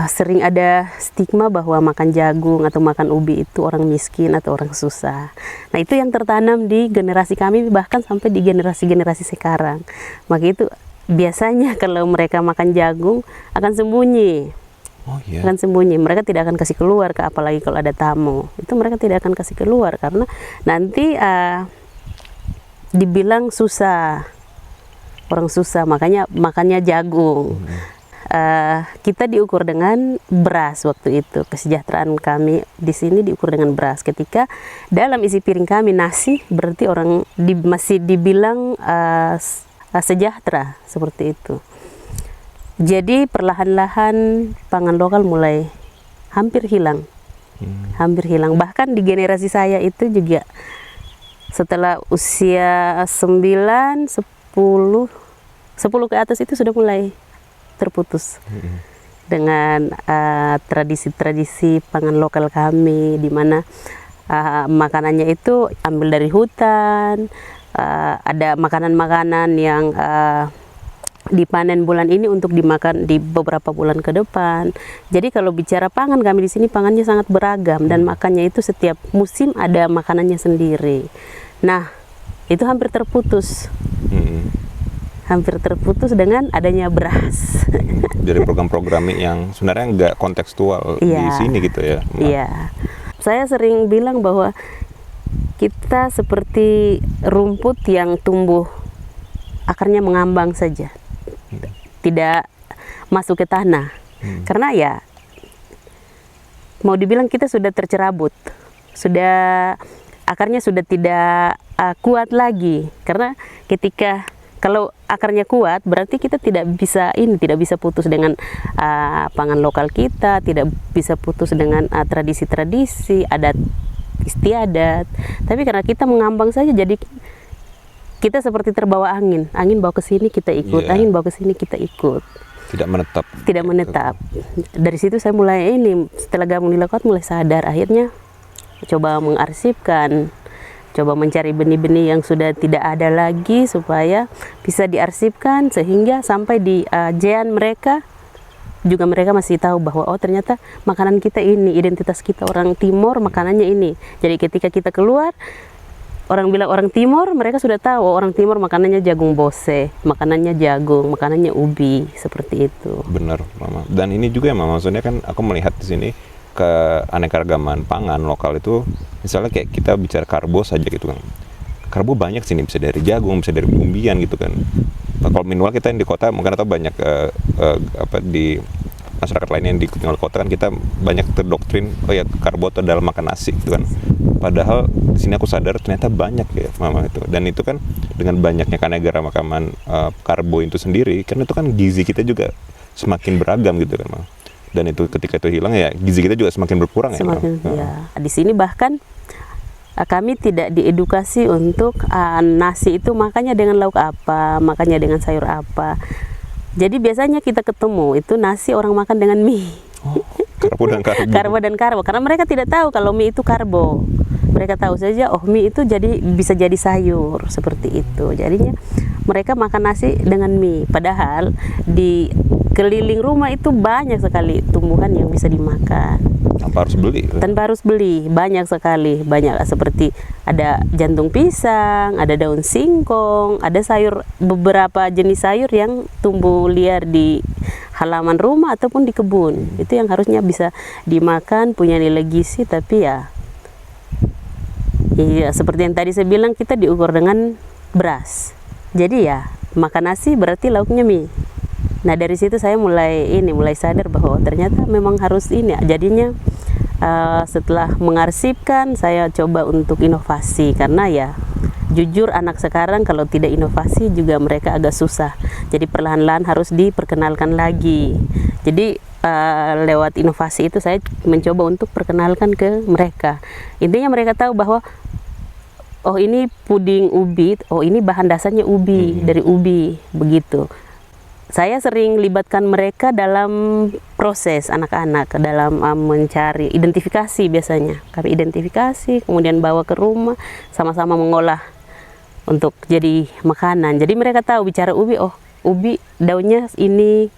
sering ada stigma bahwa makan jagung atau makan ubi itu orang miskin atau orang susah. Nah, itu yang tertanam di generasi kami, bahkan sampai di generasi-generasi sekarang. Maka itu biasanya kalau mereka makan jagung akan sembunyi. Oh iya. Akan sembunyi, mereka tidak akan kasih keluar, apalagi kalau ada tamu. Itu mereka tidak akan kasih keluar karena nanti dibilang susah, orang susah, makanya makannya jagung. Kita diukur dengan beras waktu itu. Kesejahteraan kami di sini diukur dengan beras. Ketika dalam isi piring kami nasi, berarti orang masih dibilang sejahtera, seperti itu. Jadi perlahan-lahan pangan lokal mulai hampir hilang. Hampir hilang. Bahkan di generasi saya itu juga setelah usia 9, 10 ke atas itu sudah mulai terputus dengan tradisi-tradisi pangan lokal kami, di mana makanannya itu ambil dari hutan, ada makanan-makanan yang dipanen bulan ini untuk dimakan di beberapa bulan ke depan. Jadi kalau bicara pangan kami di sini, pangannya sangat beragam dan makannya itu setiap musim ada makanannya sendiri. Nah, itu hampir terputus. Hampir terputus dengan adanya beras. Jadi program-program yang sebenarnya nggak kontekstual di sini gitu ya. Iya. Saya sering bilang bahwa kita seperti rumput yang tumbuh akarnya mengambang saja, tidak masuk ke tanah. Karena ya mau dibilang kita sudah tercerabut, sudah akarnya sudah tidak kuat lagi. Karena ketika kalau akarnya kuat, berarti kita tidak bisa putus dengan pangan lokal kita, tidak bisa putus dengan tradisi-tradisi, adat istiadat. Tapi karena kita mengambang saja, jadi kita seperti terbawa angin. Angin bawa ke sini kita ikut, angin bawa ke sini kita ikut. Tidak menetap. Tidak menetap. Dari situ saya mulai setelah gabung di Lakuat mulai sadar, akhirnya coba mengarsipkan, coba mencari benih-benih yang sudah tidak ada lagi supaya bisa diarsipkan, sehingga sampai di jean mereka juga mereka masih tahu bahwa oh ternyata makanan kita ini, identitas kita orang Timur makanannya ini. Jadi ketika kita keluar, orang bilang orang Timur, mereka sudah tahu orang Timur makanannya jagung bose, makanannya jagung, makanannya ubi, seperti itu. Benar, Mama. Dan ini juga ya, Mama, maksudnya kan aku melihat di sini keanekaragaman pangan lokal itu, misalnya kayak kita bicara karbo saja gitu kan. Karbo banyak sini, bisa dari jagung, bisa dari umbian gitu kan. Kalau minimal kita yang di kota mungkin atau banyak di masyarakat lainnya yang di tinggal kota kan kita banyak terdoktrin oh ya karbo itu adalah makan nasi gitu kan. Padahal di sini aku sadar ternyata banyak ya, Mama, itu. Dan itu kan dengan banyaknya keanekaragaman karbo itu sendiri kan, itu kan gizi kita juga semakin beragam gitu kan, Mama. Dan itu ketika itu hilang ya gizi kita juga semakin berkurang semakin, ya. Di sini bahkan kami tidak diedukasi untuk nasi itu makannya dengan lauk apa, makannya dengan sayur apa. Jadi biasanya kita ketemu itu nasi orang makan dengan mie. Oh, karbo dan karbo. Karbo dan karbo, karena mereka tidak tahu kalau mie itu karbo. Mereka tahu saja oh mie itu bisa jadi sayur seperti itu. Jadinya mereka makan nasi dengan mie. Padahal di keliling rumah itu banyak sekali tumbuhan yang bisa dimakan. Tanpa harus beli. Tanpa harus beli, banyak sekali, banyak seperti ada jantung pisang, ada daun singkong, ada sayur, beberapa jenis sayur yang tumbuh liar di halaman rumah ataupun di kebun. Itu yang harusnya bisa dimakan, punya nilai gizi, tapi ya seperti yang tadi saya bilang, kita diukur dengan beras. Jadi ya makan nasi berarti lauknya mie. Nah dari situ saya mulai sadar bahwa ternyata memang harus ini. Jadinya setelah mengarsipkan, saya coba untuk inovasi, karena ya jujur anak sekarang kalau tidak inovasi juga mereka agak susah. Jadi perlahan-lahan harus diperkenalkan lagi. Jadi lewat inovasi itu saya mencoba untuk perkenalkan ke mereka. Intinya mereka tahu bahwa oh ini puding ubi, oh ini bahan dasarnya ubi, dari ubi, begitu. Saya sering libatkan mereka dalam proses anak-anak, dalam mencari identifikasi biasanya. Kami identifikasi, kemudian bawa ke rumah, sama-sama mengolah untuk jadi makanan. Jadi mereka tahu bicara ubi, oh ubi daunnya ini,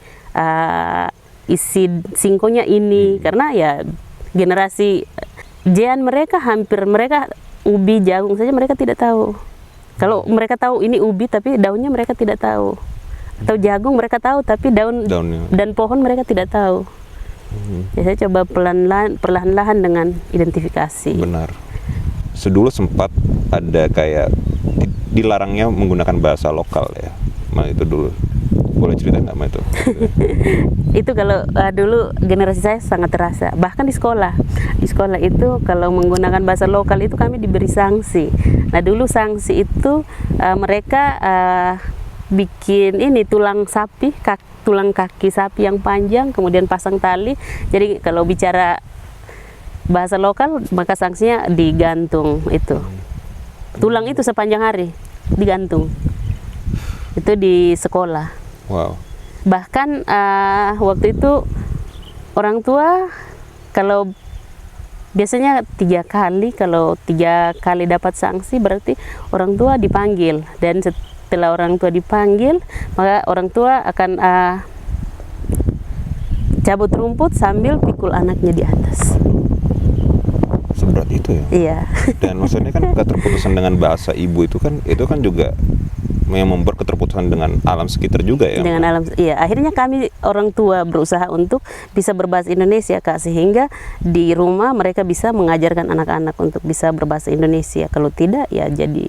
isi singkonya ini. Karena ya generasi Jan mereka mereka ubi jagung saja mereka tidak tahu. Kalau mereka tahu ini ubi tapi daunnya mereka tidak tahu. Atau jagung mereka tahu tapi daunnya dan pohon mereka tidak tahu. Ya, saya coba perlahan-lahan dengan identifikasi. Benar. Sedulu sempat ada kayak dilarangnya menggunakan bahasa lokal ya. Itu dulu. Boleh cerita nggak itu? Itu kalau dulu generasi saya sangat terasa. Bahkan di sekolah itu kalau menggunakan bahasa lokal itu kami diberi sanksi. Nah dulu sanksi itu mereka bikin ini tulang kaki sapi yang panjang, kemudian pasang tali. Jadi kalau bicara bahasa lokal maka sanksinya digantung itu. Tulang itu sepanjang hari digantung. Itu di sekolah. Wow. Bahkan waktu itu orang tua kalau biasanya 3 kali, kalau 3 kali dapat sanksi berarti orang tua dipanggil, dan setelah orang tua dipanggil maka orang tua akan cabut rumput sambil pikul anaknya di atas. Seberat itu ya? Iya. Dan maksudnya kan keterputusan dengan bahasa ibu itu kan juga yang membuat keterputusan dengan alam sekitar juga ya. Dengan alam, iya. Akhirnya kami orang tua berusaha untuk bisa berbahasa Indonesia, Kak, sehingga di rumah mereka bisa mengajarkan anak-anak untuk bisa berbahasa Indonesia. Kalau tidak ya jadi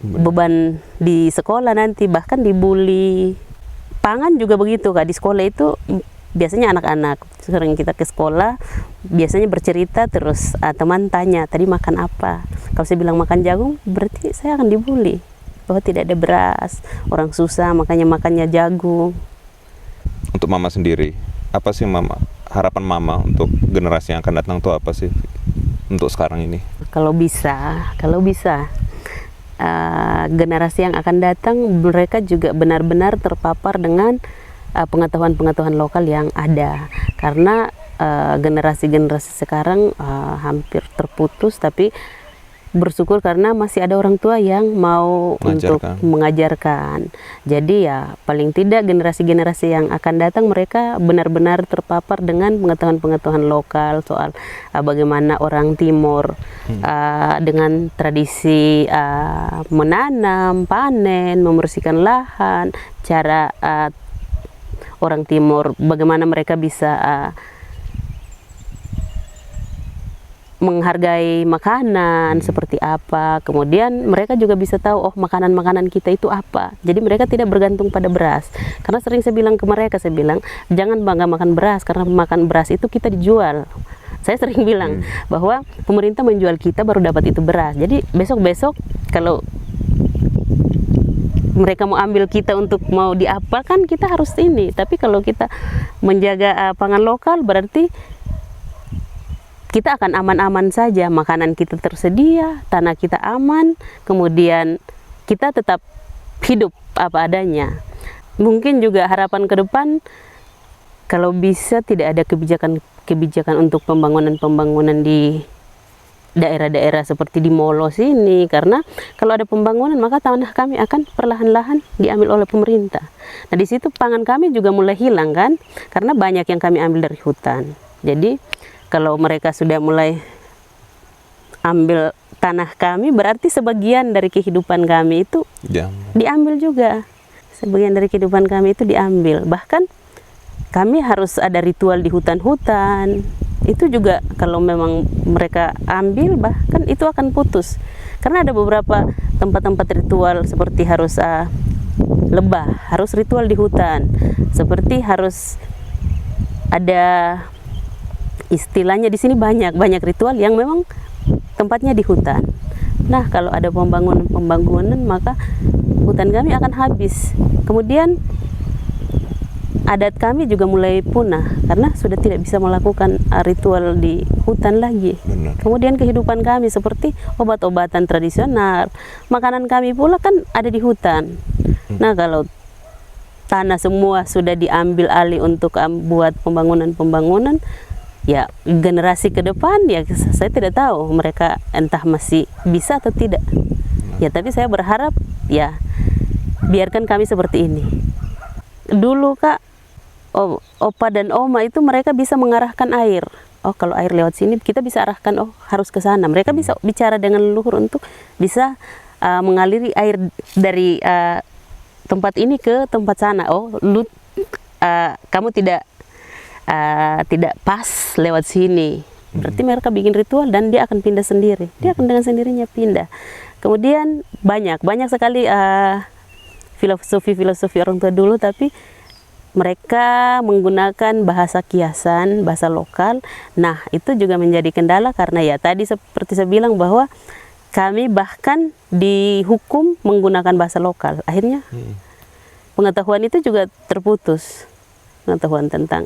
beban di sekolah nanti, bahkan dibully. Pangan juga begitu, Kak. Di sekolah itu biasanya anak-anak sering kita ke sekolah biasanya bercerita, terus teman tanya tadi makan apa. Kalau saya bilang makan jagung berarti saya akan dibully bahwa tidak ada beras, orang susah makanya makannya jagung. Untuk Mama sendiri, apa sih harapan Mama untuk generasi yang akan datang tuh apa sih untuk sekarang ini? Kalau bisa generasi yang akan datang mereka juga benar-benar terpapar dengan pengetahuan-pengetahuan lokal yang ada, karena generasi-generasi sekarang hampir terputus, tapi bersyukur karena masih ada orang tua yang mau untuk mengajarkan. Jadi ya paling tidak generasi-generasi yang akan datang mereka benar-benar terpapar dengan pengetahuan-pengetahuan lokal soal bagaimana orang Timur dengan tradisi menanam, panen, membersihkan lahan, cara orang Timur bagaimana mereka bisa menghargai makanan seperti apa. Kemudian mereka juga bisa tahu oh makanan-makanan kita itu apa. Jadi mereka tidak bergantung pada beras. Karena sering saya bilang ke mereka, saya bilang jangan bangga makan beras, karena makan beras itu kita dijual. Saya sering bilang bahwa pemerintah menjual kita baru dapat itu beras. Jadi besok-besok kalau mereka mau ambil kita untuk mau diapakan, kita harus ini. Tapi kalau kita menjaga pangan lokal berarti kita akan aman-aman saja, makanan kita tersedia, tanah kita aman, kemudian kita tetap hidup apa adanya. Mungkin juga harapan ke depan, kalau bisa tidak ada kebijakan untuk pembangunan di daerah-daerah seperti di Molo sini, karena kalau ada pembangunan maka tanah kami akan perlahan-lahan diambil oleh pemerintah. Nah di situ pangan kami juga mulai hilang kan, karena banyak yang kami ambil dari hutan. Jadi kalau mereka sudah mulai ambil tanah kami, berarti sebagian dari kehidupan kami itu diambil juga. Sebagian dari kehidupan kami itu diambil. Bahkan kami harus ada ritual di hutan-hutan. Itu juga kalau memang mereka ambil, bahkan itu akan putus. Karena ada beberapa tempat-tempat ritual seperti harus lebah, harus ritual di hutan. Seperti harus ada istilahnya di sini banyak ritual yang memang tempatnya di hutan. Nah, kalau ada pembangunan maka hutan kami akan habis. Kemudian adat kami juga mulai punah karena sudah tidak bisa melakukan ritual di hutan lagi. Benar. Kemudian kehidupan kami seperti obat-obatan tradisional, makanan kami pula kan ada di hutan. Nah, kalau tanah semua sudah diambil alih untuk buat pembangunan, ya generasi ke depan ya saya tidak tahu mereka entah masih bisa atau tidak. Ya, tapi saya berharap ya biarkan kami seperti ini. Dulu Kak, opa dan oma itu mereka bisa mengarahkan air. Oh, kalau air lewat sini kita bisa arahkan, oh harus ke sana. Mereka bisa bicara dengan leluhur untuk bisa mengaliri air dari tempat ini ke tempat sana. Oh, kamu tidak pas lewat sini. Berarti mereka bikin ritual dan dia akan pindah sendiri. Dia akan dengan sendirinya pindah. Kemudian banyak sekali filosofi orang tua dulu, tapi mereka menggunakan bahasa kiasan, bahasa lokal. Nah, itu juga menjadi kendala karena ya tadi seperti saya bilang bahwa kami bahkan dihukum menggunakan bahasa lokal. Akhirnya pengetahuan itu juga terputus. Pengetahuan tentang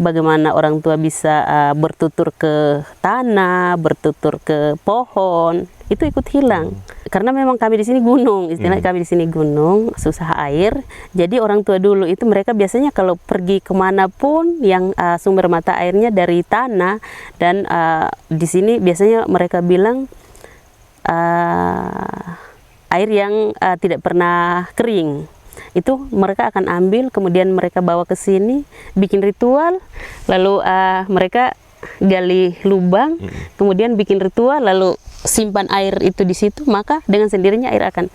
bagaimana orang tua bisa bertutur ke tanah, bertutur ke pohon, itu ikut hilang. Karena memang kami di sini gunung, istilahnya kami di sini gunung, susah air. Jadi orang tua dulu itu mereka biasanya kalau pergi kemanapun yang sumber mata airnya dari tanah, dan di sini biasanya mereka bilang air yang tidak pernah kering. Itu mereka akan ambil, kemudian mereka bawa ke sini, bikin ritual, lalu mereka gali lubang, kemudian bikin ritual, lalu simpan air itu di situ, maka dengan sendirinya air akan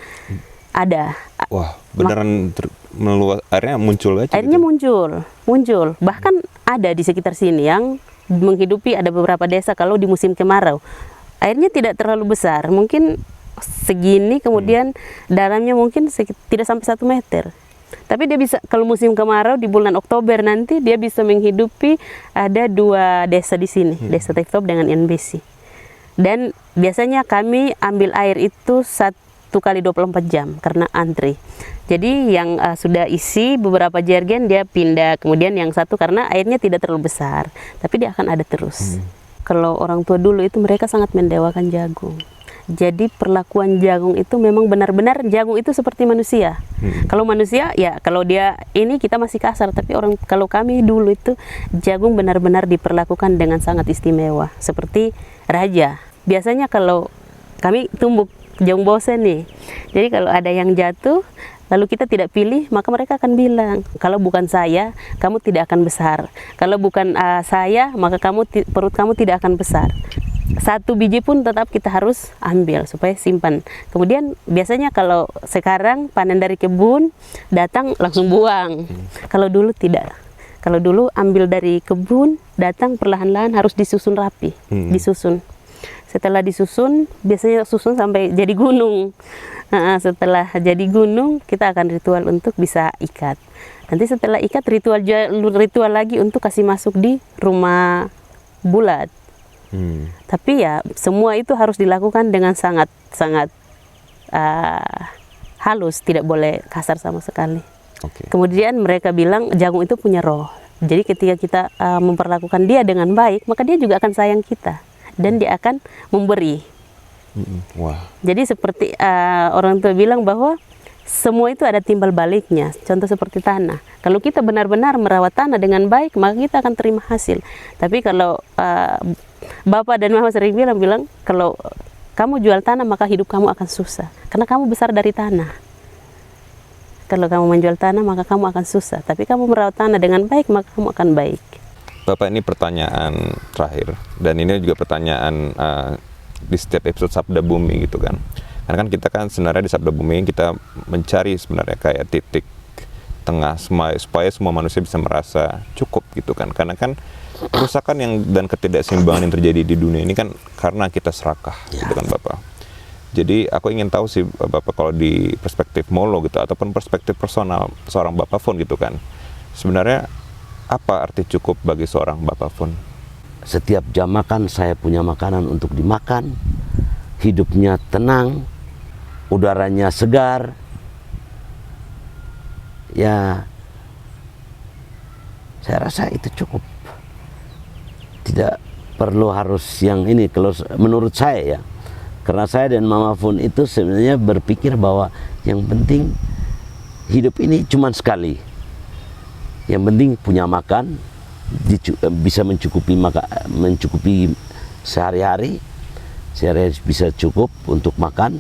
ada. Wah, beneran meluas, airnya muncul aja. Airnya gitu? muncul. Bahkan ada di sekitar sini yang menghidupi, ada beberapa desa kalau di musim kemarau. Airnya tidak terlalu besar, mungkin segini, kemudian dalamnya mungkin tidak sampai 1 meter. Tapi dia bisa, kalau musim kemarau di bulan Oktober nanti dia bisa menghidupi ada 2 desa di sini, Desa Teftop dengan NBC. Dan biasanya kami ambil air itu 1 kali 24 jam karena antri. Jadi yang sudah isi beberapa jergen dia pindah, kemudian yang satu karena airnya tidak terlalu besar, tapi dia akan ada terus. Kalau orang tua dulu itu mereka sangat mendewakan jagung. Jadi perlakuan jagung itu memang benar-benar jagung itu seperti manusia. Kalau manusia ya kalau dia ini kita masih kasar, tapi kalau kami dulu itu jagung benar-benar diperlakukan dengan sangat istimewa seperti raja. Biasanya kalau kami tumbuk jagung bosen nih, jadi kalau ada yang jatuh lalu kita tidak pilih, maka mereka akan bilang, kalau bukan saya kamu tidak akan besar, kalau bukan saya maka perut kamu tidak akan besar. 1 biji pun tetap kita harus ambil supaya simpan. Kemudian biasanya kalau sekarang panen dari kebun datang langsung buang. Kalau dulu tidak. Kalau dulu ambil dari kebun datang perlahan-lahan harus disusun rapi, disusun. Setelah disusun biasanya susun sampai jadi gunung. Setelah jadi gunung kita akan ritual untuk bisa ikat. Nanti setelah ikat ritual lagi untuk kasih masuk di rumah bulat. Tapi ya semua itu harus dilakukan dengan sangat halus, tidak boleh kasar sama sekali. Kemudian mereka bilang jagung itu punya roh. Jadi ketika kita memperlakukan dia dengan baik, maka dia juga akan sayang kita dan dia akan memberi. Jadi seperti orang tua bilang bahwa semua itu ada timbal baliknya. Contoh seperti tanah. Kalau kita benar-benar merawat tanah dengan baik, maka kita akan terima hasil. Tapi kalau Bapak dan Mama sering bilang kalau kamu jual tanah maka hidup kamu akan susah karena kamu besar dari tanah. Kalau kamu menjual tanah maka kamu akan susah, tapi kamu merawat tanah dengan baik maka kamu akan baik. Bapak, ini pertanyaan terakhir dan ini juga pertanyaan di setiap episode Sabda Bumi gitu kan. Karena kan kita kan sebenarnya di Sabda Bumi kita mencari sebenarnya kayak titik tengah supaya semua manusia bisa merasa cukup gitu kan. Karena kan kerusakan dan ketidakseimbangan yang terjadi di dunia ini kan karena kita serakah gitu kan Bapak. Jadi aku ingin tahu sih Bapak, kalau di perspektif Molo gitu ataupun perspektif personal seorang Bapak Fon gitu kan, sebenarnya apa arti cukup bagi seorang Bapak Fon? Setiap jam makan saya punya makanan untuk dimakan, hidupnya tenang, udaranya segar. Ya, saya rasa itu cukup. Tidak perlu harus yang ini, kalau menurut saya ya. Karena saya dan Mama Fon itu sebenarnya berpikir bahwa yang penting hidup ini cuma sekali. Yang penting punya makan, bisa mencukupi sehari-hari bisa cukup untuk makan,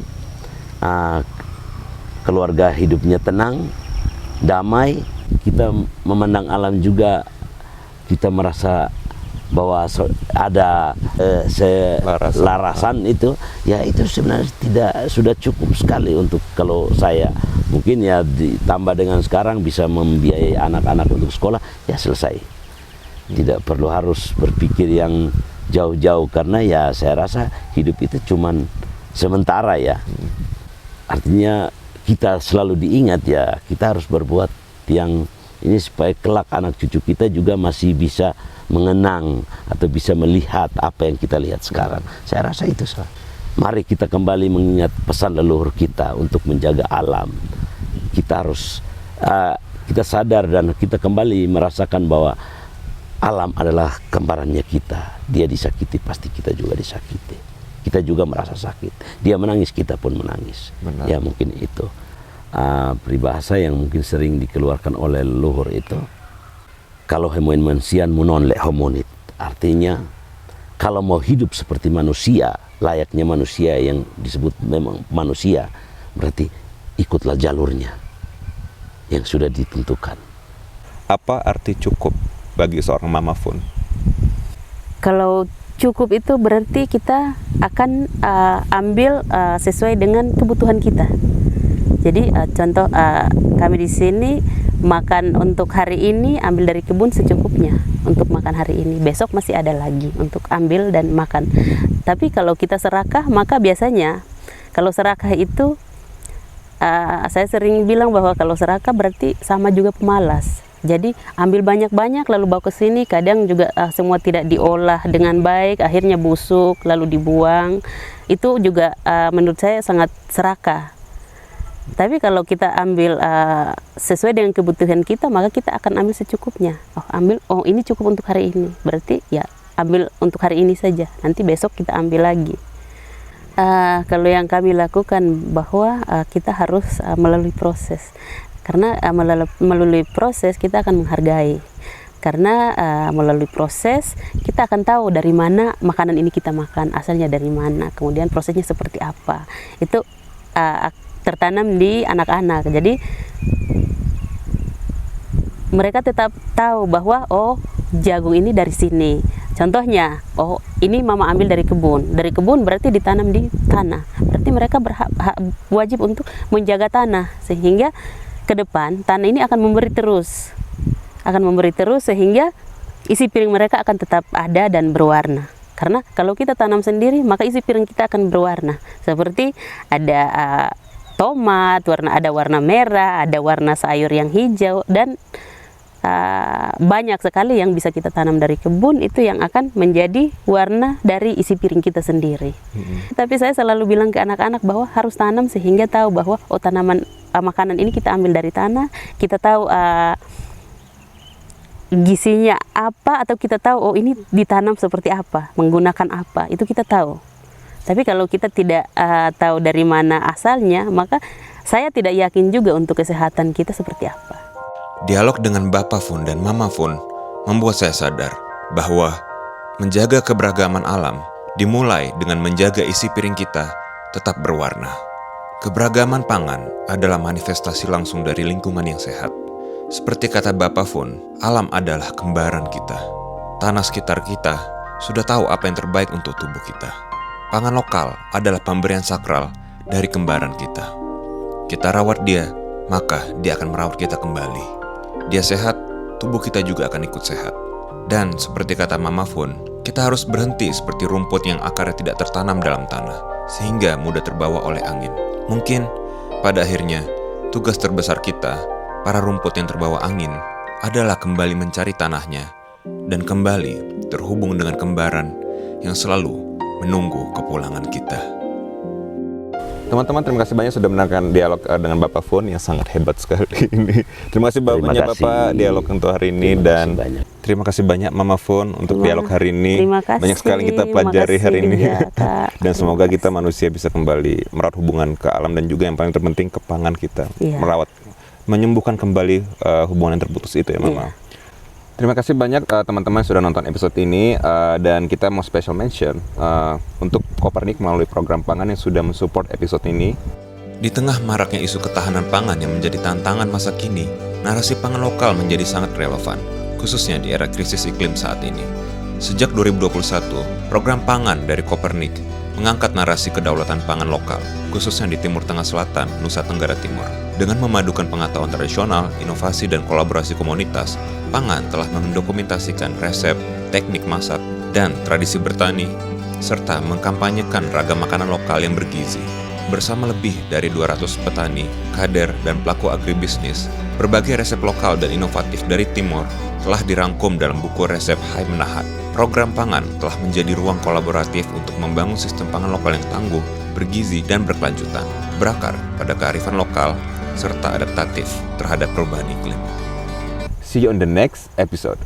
keluarga hidupnya tenang, damai, kita memandang alam juga, kita merasa bahwa ada larasan itu, ya itu sebenarnya sudah cukup sekali untuk, kalau saya mungkin ya ditambah dengan sekarang bisa membiayai anak-anak untuk sekolah, ya selesai. Tidak perlu harus berpikir yang jauh-jauh, karena ya saya rasa hidup itu cuman sementara ya. Artinya kita selalu diingat ya, kita harus berbuat yang ini supaya kelak anak cucu kita juga masih bisa mengenang atau bisa melihat apa yang kita lihat sekarang. Saya rasa itu salah. Mari kita kembali mengingat pesan leluhur kita untuk menjaga alam. Kita harus kita sadar dan kita kembali merasakan bahwa alam adalah kembarannya kita. Dia disakiti, pasti kita juga disakiti. Kita juga merasa sakit. Dia menangis, kita pun menangis. Benar. Ya, mungkin itu peribahasa yang mungkin sering dikeluarkan oleh leluhur itu. Kalau hemoin mansian munon lek homonit. Artinya, kalau mau hidup seperti manusia, layaknya manusia yang disebut memang manusia, berarti ikutlah jalurnya yang sudah ditentukan. Apa arti cukup bagi seorang Mama Fon? Kalau cukup itu berarti kita akan ambil sesuai dengan kebutuhan kita. Jadi contoh kami di sini makan untuk hari ini ambil dari kebun secukupnya untuk makan hari ini. Besok masih ada lagi untuk ambil dan makan. Tapi kalau kita serakah, maka biasanya kalau serakah itu saya sering bilang bahwa kalau serakah berarti sama juga pemalas. Jadi ambil banyak-banyak lalu bawa ke sini, kadang juga semua tidak diolah dengan baik, akhirnya busuk lalu dibuang. Itu juga menurut saya sangat serakah. Tapi kalau kita ambil sesuai dengan kebutuhan kita, maka kita akan ambil secukupnya. Oh ini cukup untuk hari ini, berarti ya ambil untuk hari ini saja. Nanti besok kita ambil lagi. Kalau yang kami lakukan bahwa kita harus melalui proses, karena melalui proses kita akan menghargai. Karena melalui proses kita akan tahu dari mana makanan ini kita makan, asalnya dari mana, kemudian prosesnya seperti apa. Itu tertanam di anak-anak. Jadi mereka tetap tahu bahwa oh jagung ini dari sini. Contohnya, oh ini mama ambil dari kebun. Dari kebun berarti ditanam di tanah. Berarti mereka wajib untuk menjaga tanah sehingga ke depan tanah ini akan memberi terus. Akan memberi terus sehingga isi piring mereka akan tetap ada dan berwarna. Karena kalau kita tanam sendiri, maka isi piring kita akan berwarna. Seperti ada tomat, ada warna merah, ada warna sayur yang hijau, dan banyak sekali yang bisa kita tanam dari kebun, itu yang akan menjadi warna dari isi piring kita sendiri. Tapi saya selalu bilang ke anak-anak bahwa harus tanam sehingga tahu bahwa oh tanaman makanan ini kita ambil dari tanah, kita tahu gizinya apa, atau kita tahu oh ini ditanam seperti apa, menggunakan apa, itu kita tahu. Tapi kalau kita tidak tahu dari mana asalnya, maka saya tidak yakin juga untuk kesehatan kita seperti apa. Dialog dengan Bapak Fon dan Mama Fon membuat saya sadar bahwa menjaga keberagaman alam dimulai dengan menjaga isi piring kita tetap berwarna. Keberagaman pangan adalah manifestasi langsung dari lingkungan yang sehat. Seperti kata Bapak Fon, alam adalah kembaran kita. Tanah sekitar kita sudah tahu apa yang terbaik untuk tubuh kita. Pangan lokal adalah pemberian sakral dari kembaran kita. Kita rawat dia maka dia akan merawat kita kembali. Dia sehat, tubuh kita juga akan ikut sehat. Dan seperti kata Mama Fun, kita harus berhenti seperti rumput yang akarnya tidak tertanam dalam tanah, sehingga mudah terbawa oleh angin. Mungkin pada akhirnya tugas terbesar kita, para rumput yang terbawa angin, adalah kembali mencari tanahnya dan kembali terhubung dengan kembaran yang selalu menunggu kepulangan kita. Teman-teman, terima kasih banyak sudah mendengarkan dialog dengan Bapak Fun yang sangat hebat sekali ini. Terima kasih banyak Bapak dialog untuk hari ini, dan terima kasih banyak Mama Fun untuk dialog hari ini. Terima kasih. Banyak sekali kita pelajari hari ini. Ya, Kak. Dan semoga kita manusia bisa kembali merawat hubungan ke alam, dan juga yang paling terpenting ke pangan kita. Iya. Menyembuhkan kembali hubungan yang terputus itu ya Mama. Iya. Terima kasih banyak teman-teman sudah nonton episode ini, dan kita mau special mention untuk Kopernik melalui program pangan yang sudah mensupport episode ini. Di tengah maraknya isu ketahanan pangan yang menjadi tantangan masa kini, narasi pangan lokal menjadi sangat relevan, khususnya di era krisis iklim saat ini. Sejak 2021, program pangan dari Kopernik mengangkat narasi kedaulatan pangan lokal, khususnya di Timur Tengah Selatan, Nusa Tenggara Timur. Dengan memadukan pengetahuan tradisional, inovasi, dan kolaborasi komunitas, pangan telah mendokumentasikan resep, teknik masak, dan tradisi bertani, serta mengkampanyekan ragam makanan lokal yang bergizi. Bersama lebih dari 200 petani, kader, dan pelaku agribisnis, berbagai resep lokal dan inovatif dari Timor telah dirangkum dalam buku resep Hai Menahat. Program pangan telah menjadi ruang kolaboratif untuk membangun sistem pangan lokal yang tangguh, bergizi, dan berkelanjutan, berakar pada kearifan lokal, serta adaptatif terhadap perubahan iklim. See you on the next episode.